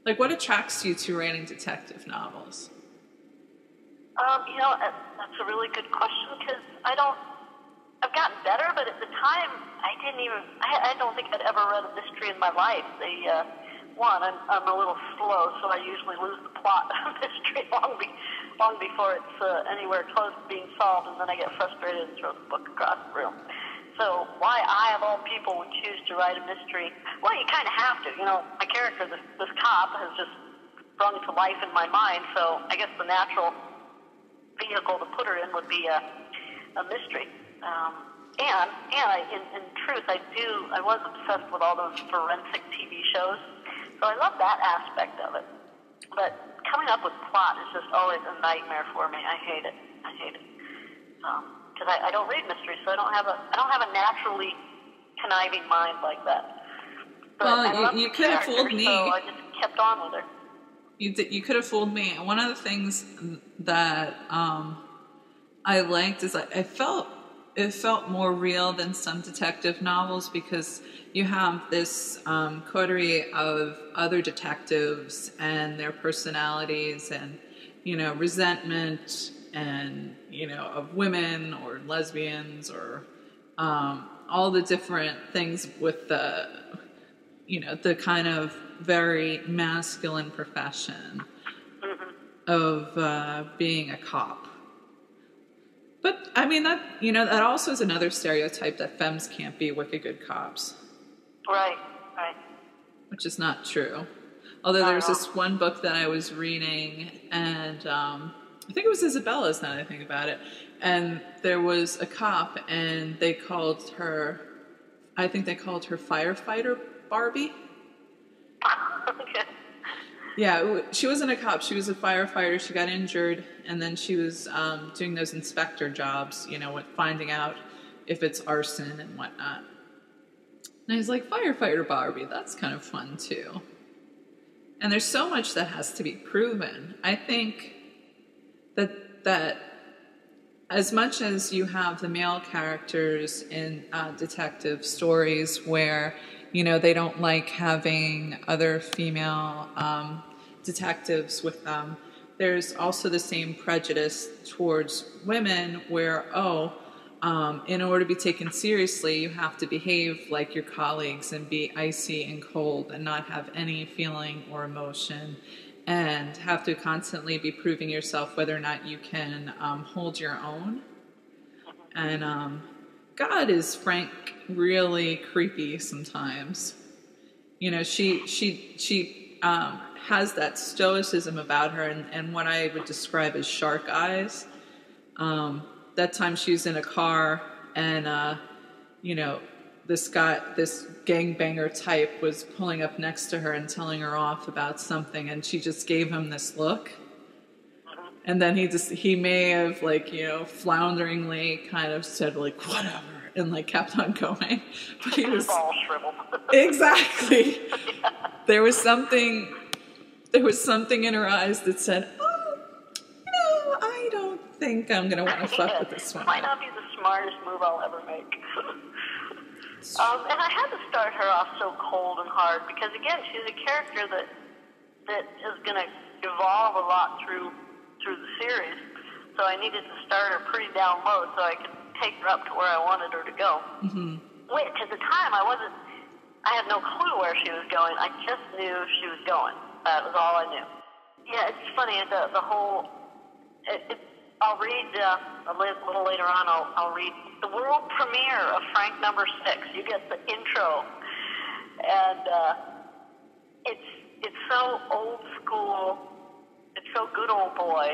Like, what attracts you to writing detective novels? You know, that's a really good question, because I've gotten better, but at the time, I don't think I'd ever read a mystery in my life. I'm a little slow, so I usually lose the plot of a mystery long before it's anywhere close to being solved, and then I get frustrated and throw the book across the room. So why I, of all people, would choose to write a mystery? Well, you kind of have to. You know, my character, this cop, has just sprung to life in my mind, so I guess the natural vehicle to put her in would be a mystery. And in truth, I was obsessed with all those forensic TV shows, so I love that aspect of it. But coming up with plot is just always a nightmare for me. I hate it. Because I don't read mysteries, so I don't have a naturally conniving mind like that. But well, you could have fooled me. So I just kept on with her. You could have fooled me. One of the things that I liked is it felt more real than some detective novels, because you have this coterie of other detectives and their personalities and, you know, resentment and, you know, of women or lesbians or all the different things with the, you know, the kind of very masculine profession of being a cop. But I mean, that, you know, that also is another stereotype that femmes can't be wicked good cops. Right. Which is not true. Although there's this one book that I was reading, and I think it was Isabella's, now that I think about it, and there was a cop, and they called her I think they called her Firefighter Barbie. Okay. Yeah, she wasn't a cop. She was a firefighter. She got injured, and then she was doing those inspector jobs, you know, with finding out if it's arson and whatnot. And I was like, Firefighter Barbie, that's kind of fun, too. And there's so much that has to be proven. I think that as much as you have the male characters in detective stories where, you know, they don't like having other female detectives with them, there's also the same prejudice towards women where, in order to be taken seriously, you have to behave like your colleagues and be icy and cold and not have any feeling or emotion, and have to constantly be proving yourself whether or not you can hold your own. And God, is Frank really creepy sometimes. You know, she has that stoicism about her, and what I would describe as shark eyes. That time she was in a car, and you know, this gangbanger type was pulling up next to her and telling her off about something, and she just gave him this look. And then he may have, like, you know, flounderingly kind of said, like, whatever, and, like, kept on going. But he was all shriveled. Exactly. Yeah. There was something in her eyes that said, oh, no, I don't think I'm going to want to fuck with this one. Might not be the smartest move I'll ever make. And I had to start her off so cold and hard because, again, she's a character that is going to evolve a lot through the series. So I needed to start her pretty down low so I could take her up to where I wanted her to go. Mm-hmm. Which, at the time, I had no clue where she was going. I just knew she was going. That was all I knew. Yeah, it's funny. I'll read a little later on. I'll read the world premiere of Frank number 6. You get the intro, and it's so old school. It's so good old boy,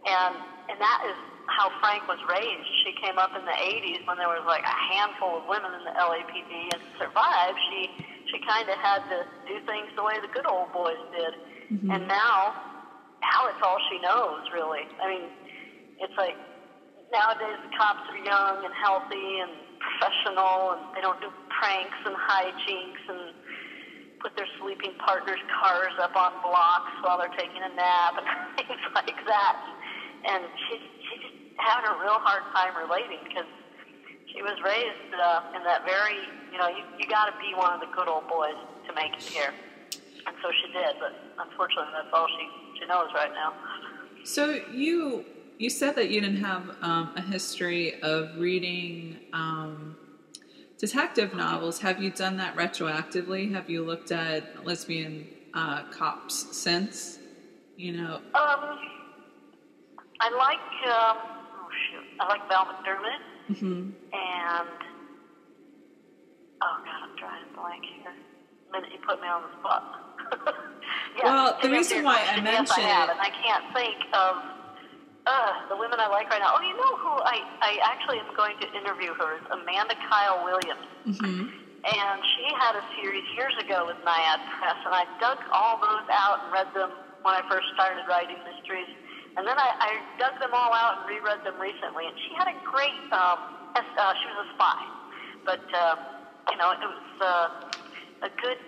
and that is how Frank was raised. She came up in the 80s when there was like a handful of women in the LAPD, and to survive, she kind of had to do things the way the good old boys did. Mm-hmm. And now it's all she knows, really. I mean, it's like nowadays the cops are young and healthy and professional, and they don't do pranks and hijinks and put their sleeping partners' cars up on blocks while they're taking a nap and things like that. And she's just having a real hard time relating because she was raised in that very, you know, you got to be one of the good old boys to make it here. And so she did, but unfortunately that's all she knows right now. So you said that you didn't have a history of reading detective novels. Have you done that retroactively? Have you looked at lesbian cops since? You know. I like Val McDermott. Mm-hmm. And God, I'm drawing a blank here. The minute you put me on the spot. Yeah, well, the reason why I mentioned yes, I have, and I can't think of the women I like right now. Oh, you know who I actually am going to interview her is Amanda Kyle Williams. Mm-hmm. And she had a series years ago with Naiad Press, and I dug all those out and read them when I first started writing mysteries. And then I dug them all out and reread them recently. And she had a great, she was a spy. But, you know, it was a good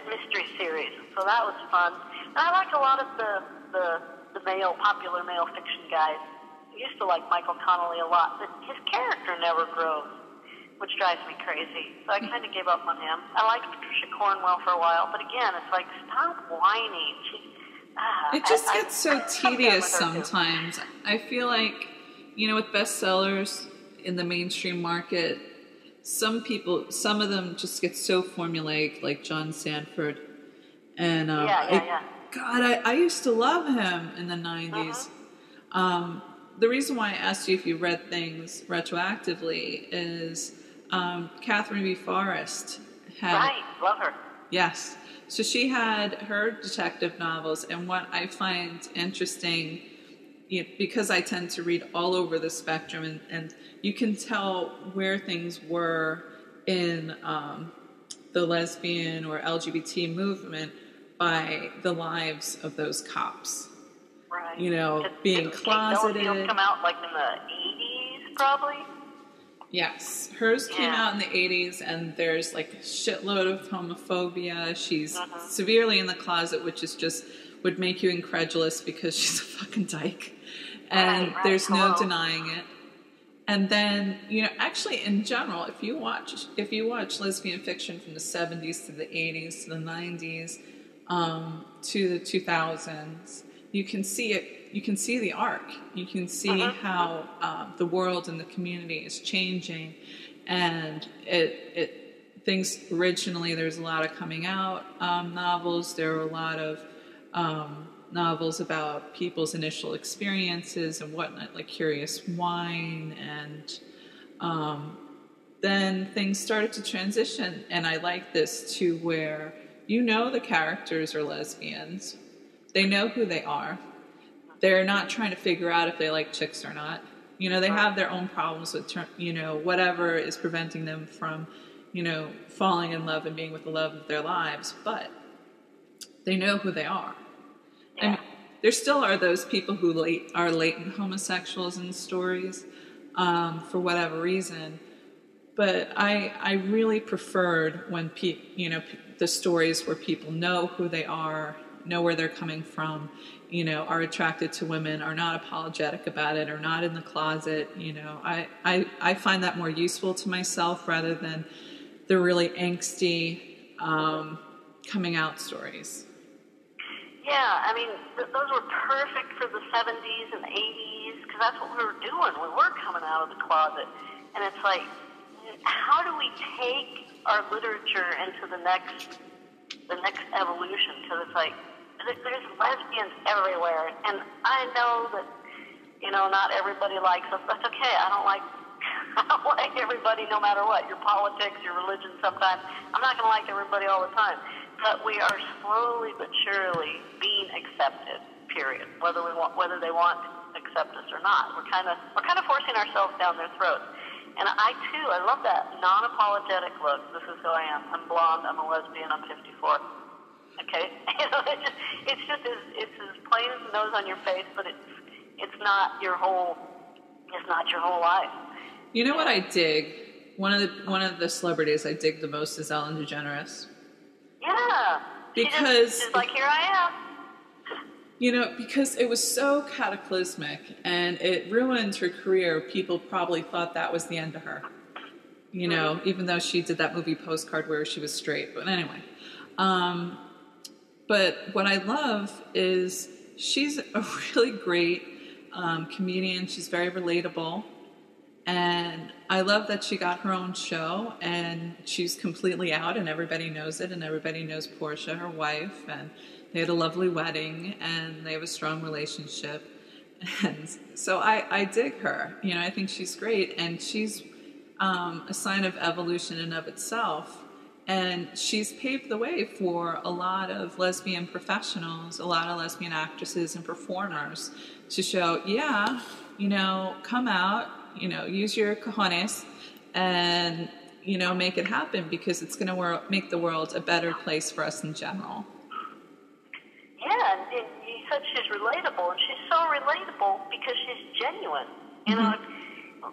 mystery series. So that was fun. And I like a lot of the popular male fiction guys. I used to like Michael Connelly a lot, but his character never grows, which drives me crazy. So I kind of gave up on him. I liked Patricia Cornwell for a while, but again, it's like, stop whining. It just gets so tedious sometimes. I feel like, you know, with bestsellers in the mainstream market, some of them just get so formulaic, like John Sanford. And God, I used to love him in the 90s. Uh-huh. The reason why I asked you if you read things retroactively is Catherine B. Forrest had... Right, love her. Yes. So she had her detective novels, and what I find interesting, because I tend to read all over the spectrum, and you can tell where things were in the lesbian or LGBT movement by the lives of those cops. Right. You know, being closeted. Those come out like in the 80s, probably? Yes. Hers came out in the 80s, and there's like a shitload of homophobia. She's severely in the closet, which is just would make you incredulous because she's a fucking dyke. And there's no denying it. And then, you know, actually in general, if you watch lesbian fiction from the 70s to the 80s to the 90s to the 2000s, you can see it. You can see the arc. You can see how the world and the community is changing, and things originally there's a lot of coming out novels. There were a lot of novels about people's initial experiences and whatnot, like Curious Wine, and then things started to transition. And I like this to where the characters are lesbians. They know who they are. They're not trying to figure out if they like chicks or not. You know, they have their own problems with, whatever is preventing them from, falling in love and being with the love of their lives. But they know who they are. Yeah. I mean, there still are those people who are latent homosexuals in stories for whatever reason. But I really preferred when the stories where people know who they are, know where they're coming from, are attracted to women, are not apologetic about it, are not in the closet. I find that more useful to myself rather than the really angsty coming out stories. Yeah, I mean, those were perfect for the 70s and 80s because that's what we were doing. We were coming out of the closet. And it's like, how do we take our literature into the next evolution? Because it's like, there's lesbians everywhere, and I know that, not everybody likes us. That's okay. I don't like everybody no matter what. Your politics, your religion sometimes. I'm not going to like everybody all the time. But we are slowly but surely being accepted, period. Whether they want to accept us or not. We're kind of forcing ourselves down their throats. And I love that non-apologetic look. This is who I am. I'm blonde, I'm a lesbian, I'm 54. Okay, it's as plain as the nose on your face, but it's not your whole life. You know what I dig? One of the celebrities I dig the most is Ellen DeGeneres. Yeah, because she's like, here I am. Because it was so cataclysmic and it ruined her career. People probably thought that was the end of her. Even though she did that movie Postcard where she was straight. But anyway. But what I love is she's a really great comedian. She's very relatable. And I love that she got her own show and she's completely out and everybody knows it and everybody knows Portia, her wife, and they had a lovely wedding and they have a strong relationship. And so I dig her. I think she's great and she's a sign of evolution in of itself. And she's paved the way for a lot of lesbian professionals, a lot of lesbian actresses and performers to show, come out, use your cojones and, make it happen because it's going to make the world a better place for us in general. Yeah, and you said she's relatable, and she's so relatable because she's genuine.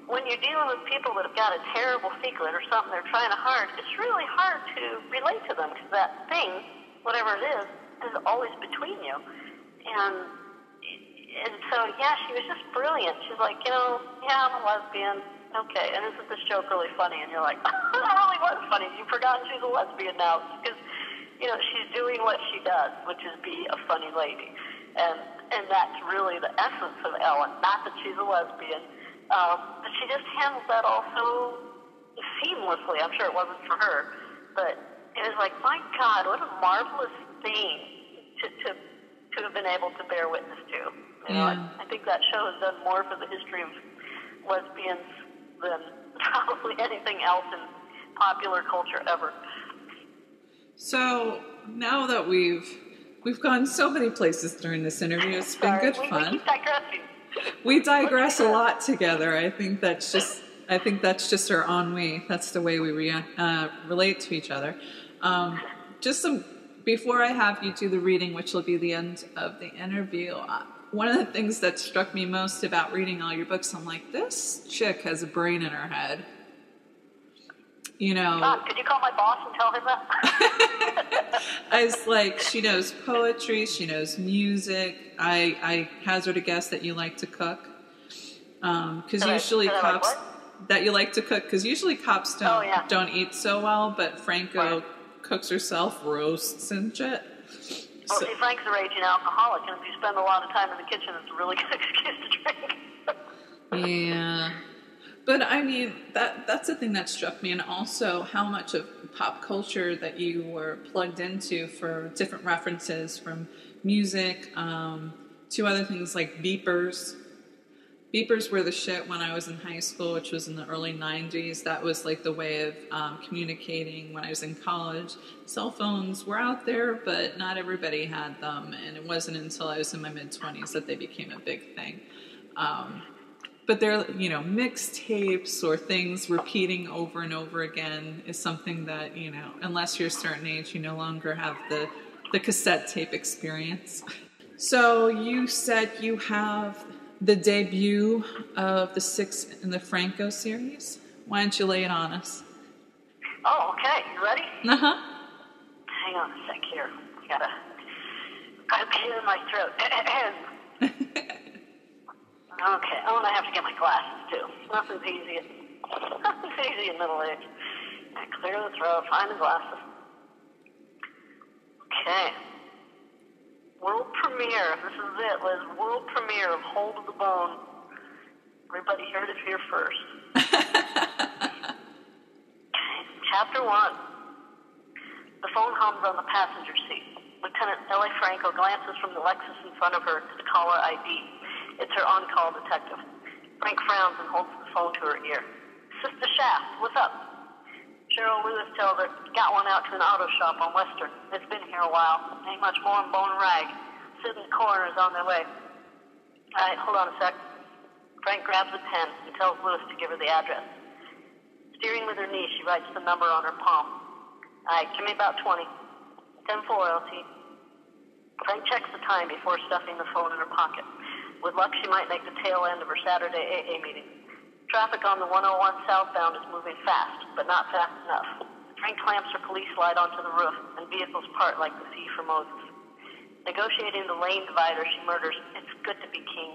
When you're dealing with people that have got a terrible secret or something they're trying to hide, it's really hard to relate to them because that thing, whatever it is always between you. And so, she was just brilliant. She's like, I'm a lesbian. Okay, and isn't this joke really funny? And you're like, that really was funny. You've forgotten she's a lesbian now because, she's doing what she does, which is be a funny lady. And that's really the essence of Ellen. Not that she's a lesbian. But she just handled that all so seamlessly. I'm sure it wasn't for her, but it was like, my God, what a marvelous thing to have been able to bear witness to. I think that show has done more for the history of lesbians than probably anything else in popular culture ever. So now that we've gone so many places during this interview, it's been good fun. We keep digressing. We digress a lot together. I think that's just I think that's just our ennui. That's the way we relate to each other. Before I have you do the reading, which will be the end of the interview, one of the things that struck me most about reading all your books, I'm like, this chick has a brain in her head. You know, God, could you call my boss and tell him that? I was like, she knows poetry, she knows music. I hazard a guess that you like to cook, because usually cops that you like to cook, because usually cops don't eat so well, but Franco cooks herself roasts and shit. Well, see, Frank's a raging alcoholic, and if you spend a lot of time in the kitchen, it's a really good excuse to drink. Yeah. But I mean, that's the thing that struck me, and also how much of pop culture that you were plugged into for different references, from music to other things like beepers. Beepers were the shit when I was in high school, which was in the early 90s. That was like the way of communicating when I was in college. Cell phones were out there, but not everybody had them, and it wasn't until I was in my mid-20s that they became a big thing. But they're, mixtapes or things repeating over and over again is something that, unless you're a certain age, you no longer have the cassette tape experience. So you said you have the debut of the 6 in the Franco series. Why don't you lay it on us? Oh, okay. You ready? Uh-huh. Hang on a sec here. I've cleared my throat. Okay. Oh, and I have to get my glasses, too. Nothing's easy in middle age. Clear the throat, find the glasses. Okay. World premiere. This is it, Liz. World premiere of Hold of the Bone. Everybody heard it here first. Okay. Chapter 1. The phone hums on the passenger seat. Lieutenant Ellie Franco glances from the Lexus in front of her to the caller ID. It's her on-call detective. Frank frowns and holds the phone to her ear. Sister Shaft, what's up? Cheryl Lewis tells her, got one out to an auto shop on Western. It's been here a while. Ain't much more than bone and rag. Sid and the coroner's on their way. All right, hold on a sec. Frank grabs a pen and tells Lewis to give her the address. Steering with her knee, she writes the number on her palm. All right, give me about 20. 10-4, LT. Frank checks the time before stuffing the phone in her pocket. With luck, she might make the tail end of her Saturday AA meeting. Traffic on the 101 southbound is moving fast, but not fast enough. Frank clamps her police light onto the roof, and vehicles part like the sea for Moses. Negotiating the lane divider, she murders, "It's good to be king."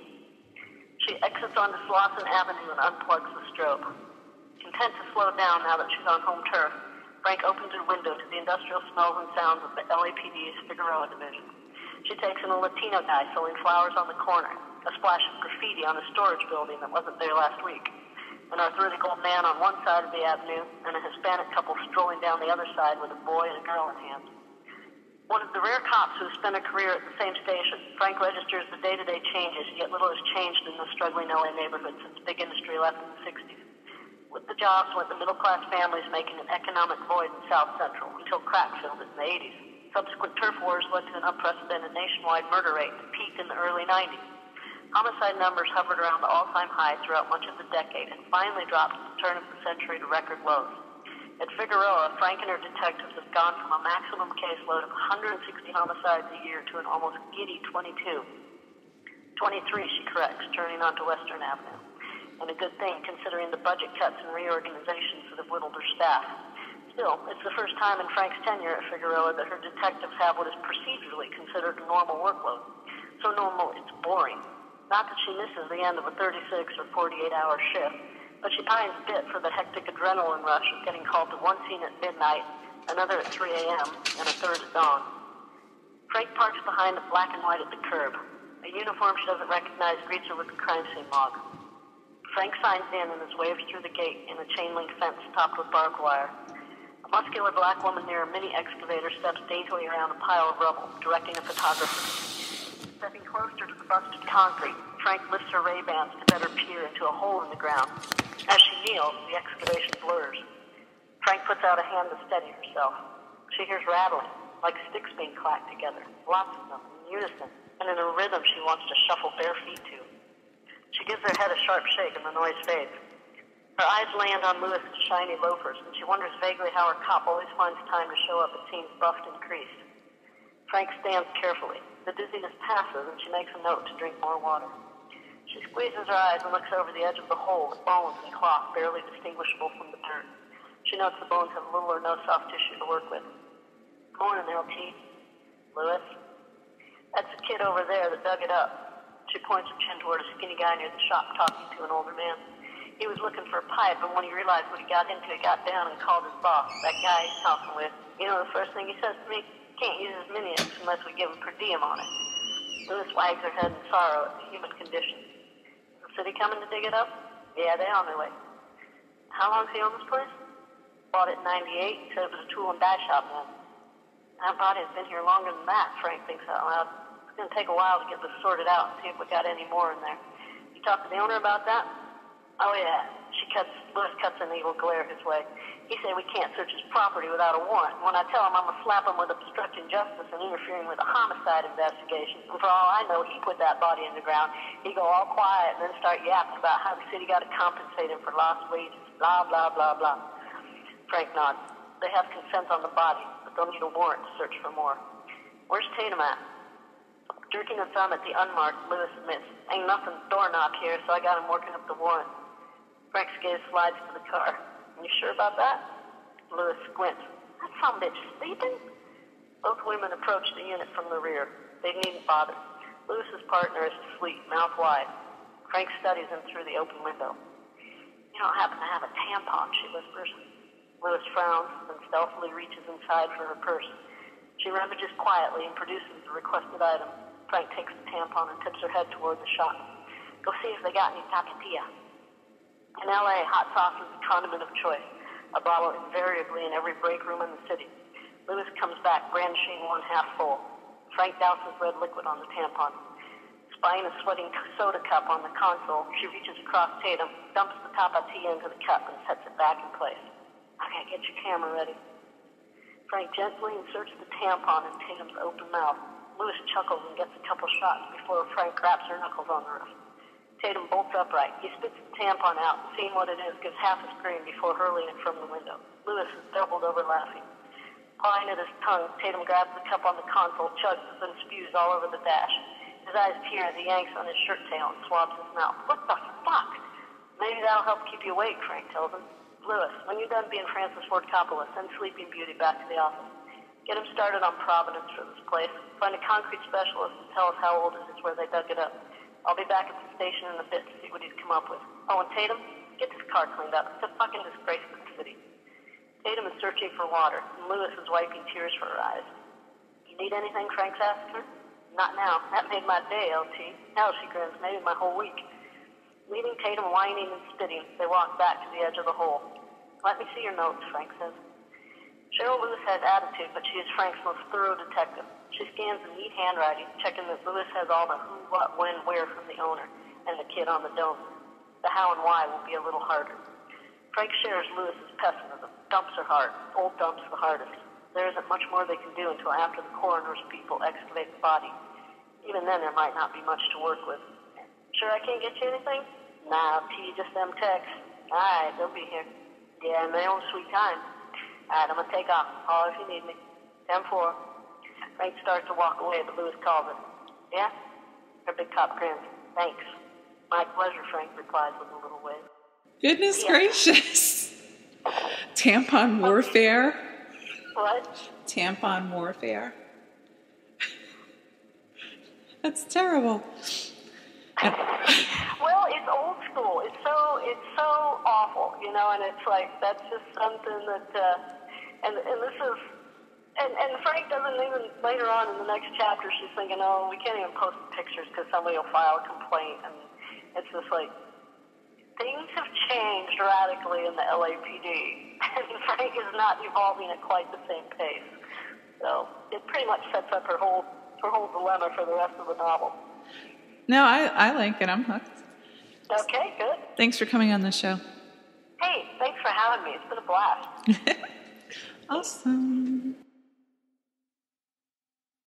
She exits onto Slauson Avenue and unplugs the strobe. Content to slow down now that she's on home turf, Frank opens her window to the industrial smells and sounds of the LAPD's Figueroa division. She takes in a Latino guy selling flowers on the corner, a splash of graffiti on a storage building that wasn't there last week, an arthritic old man on one side of the avenue, and a Hispanic couple strolling down the other side with a boy and a girl in hand. One of the rare cops who has spent a career at the same station, Frank registers the day-to-day changes, yet little has changed in the struggling LA neighborhood since big industry left in the 60s. With the jobs went the middle-class families making an economic void in South Central until crack filled it in the 80s. Subsequent turf wars led to an unprecedented nationwide murder rate that peaked in the early 90s. Homicide numbers hovered around the all-time high throughout much of the decade and finally dropped at the turn of the century to record lows. At Figueroa, Frank and her detectives have gone from a maximum caseload of 160 homicides a year to an almost giddy 22. 23, she corrects, turning onto Western Avenue. And a good thing, considering the budget cuts and reorganizations that have whittled her staff. Still, it's the first time in Frank's tenure at Figueroa that her detectives have what is procedurally considered a normal workload. So normal, it's boring. Not that she misses the end of a 36 or 48-hour shift, but she pines a bit for the hectic adrenaline rush of getting called to one scene at midnight, another at 3 a.m., and a third at dawn. Frank parks behind the black and white at the curb. A uniform she doesn't recognize greets her with the crime scene log. Frank signs in and is waved through the gate in a chain-link fence topped with barbed wire. A muscular black woman near a mini excavator steps daintily around a pile of rubble, directing a photographer. Stepping closer to the busted concrete, Frank lifts her Ray-Bans to better peer into a hole in the ground. As she kneels, the excavation blurs. Frank puts out a hand to steady herself. She hears rattling, like sticks being clacked together, lots of them, in unison, and in a rhythm she wants to shuffle bare feet to. She gives her head a sharp shake and the noise fades. Her eyes land on Lewis's shiny loafers, and she wonders vaguely how her cop always finds time to show up at scenes buffed and creased. Frank stands carefully. The dizziness passes, and she makes a note to drink more water. She squeezes her eyes and looks over the edge of the hole with bones and cloth barely distinguishable from the dirt. She notes the bones have little or no soft tissue to work with. Morning, LT. Lewis. That's the kid over there that dug it up. She points her chin toward a skinny guy near the shop talking to an older man. He was looking for a pipe, and when he realized what he got into, he got down and called his boss, that guy he's talking with. You know the first thing he says to me? Can't use his minions unless we give him per diem on it. Lewis wags her head in sorrow at the human condition. Is the city coming to dig it up? Yeah, they're on their way. How long's he owned this place? Bought it in 98, said it was a tool and die shop then. That body has been here longer than that, Frank thinks out loud. It's going to take a while to get this sorted out and see if we got any more in there. You talked to the owner about that? Oh, yeah. Lewis cuts an evil glare his way. He said we can't search his property without a warrant. When I tell him I'm going to slap him with obstructing justice and interfering with a homicide investigation, and for all I know, he put that body in the ground, he'd go all quiet and then start yapping about how the city got to compensate him for lost wages, blah, blah, blah, blah. Frank nods. They have consent on the body, but they'll need a warrant to search for more. Where's Tatum at? Jerking a thumb at the unmarked, Lewis admits, ain't nothing doorknob here, so I got him working up the warrant. Frank's gaze slides to the car. You sure about that? Lewis squints. That some bitch sleeping? Both women approach the unit from the rear. They needn't bother. Lewis's partner is asleep, mouth wide. Frank studies him through the open window. You don't happen to have a tampon, she whispers. Lewis frowns and stealthily reaches inside for her purse. She rummages quietly and produces the requested item. Frank takes the tampon and tips her head toward the shop. Go see if they got any tapatilla. In L.A., hot sauce is the condiment of choice, a bottle invariably in every break room in the city. Lewis comes back, brandishing one half full. Frank douses red liquid on the tampon. Spying a sweating soda cup on the console, she reaches across Tatum, dumps the tapatilla into the cup, and sets it back in place. Okay, get your camera ready. Frank gently inserts the tampon in Tatum's open mouth. Lewis chuckles and gets a couple shots before Frank wraps her knuckles on the wrist. Tatum bolts upright. He spits the tampon out, and seeing what it is, gives half a scream before hurling it from the window. Lewis is doubled over laughing. Pawing at his tongue, Tatum grabs the cup on the console, chugs, then spews all over the dash. His eyes tear as he yanks on his shirt tail and swabs his mouth. What the fuck? Maybe that'll help keep you awake, Frank tells him. Lewis, when you're done being Francis Ford Coppola, send Sleeping Beauty back to the office. Get him started on provenance for this place. Find a concrete specialist and tell us how old it is where they dug it up. I'll be back at the station in a bit to see what he's come up with. Oh, and Tatum, get this car cleaned up. It's a fucking disgrace to the city. Tatum is searching for water, and Lewis is wiping tears from her eyes. You need anything, Frank's asking her? Not now. That made my day, LT. Hell, she grins, maybe my whole week. Leaving Tatum whining and spitting, they walk back to the edge of the hole. Let me see your notes, Frank says. Cheryl Lewis has attitude, but she is Frank's most thorough detective. She scans the neat handwriting, checking that Lewis has all the who, what, when, where from the owner, and the kid on the dome. The how and why will be a little harder. Frank shares Lewis's pessimism. Dumps are hard. Old dumps the hardest. There isn't much more they can do until after the coroner's people excavate the body. Even then, there might not be much to work with. Sure I can't get you anything? Nah, T, just them texts. All right, they'll be here. Yeah, in their own sweet time. All right, I'm going to take off. Call if you need me. 10-4. Frank starts to walk away, but Lewis calls it. Yeah? Her big cop grins. Thanks. My pleasure, Frank replies with a little wave. Goodness gracious. Tampon warfare. What? Tampon warfare. That's terrible. Well, it's old school. It's so awful, you know, and it's like, that's just something that, and this is, and Frank doesn't even, later on in the next chapter, she's thinking, oh, we can't even post the pictures because somebody will file a complaint, and it's just like, things have changed radically in the LAPD, and Frank is not evolving at quite the same pace. So it pretty much sets up her whole dilemma for the rest of the novel. No, I like it. I'm hooked. Okay, good. Thanks for coming on the show. Hey, thanks for having me. It's been a blast. Awesome.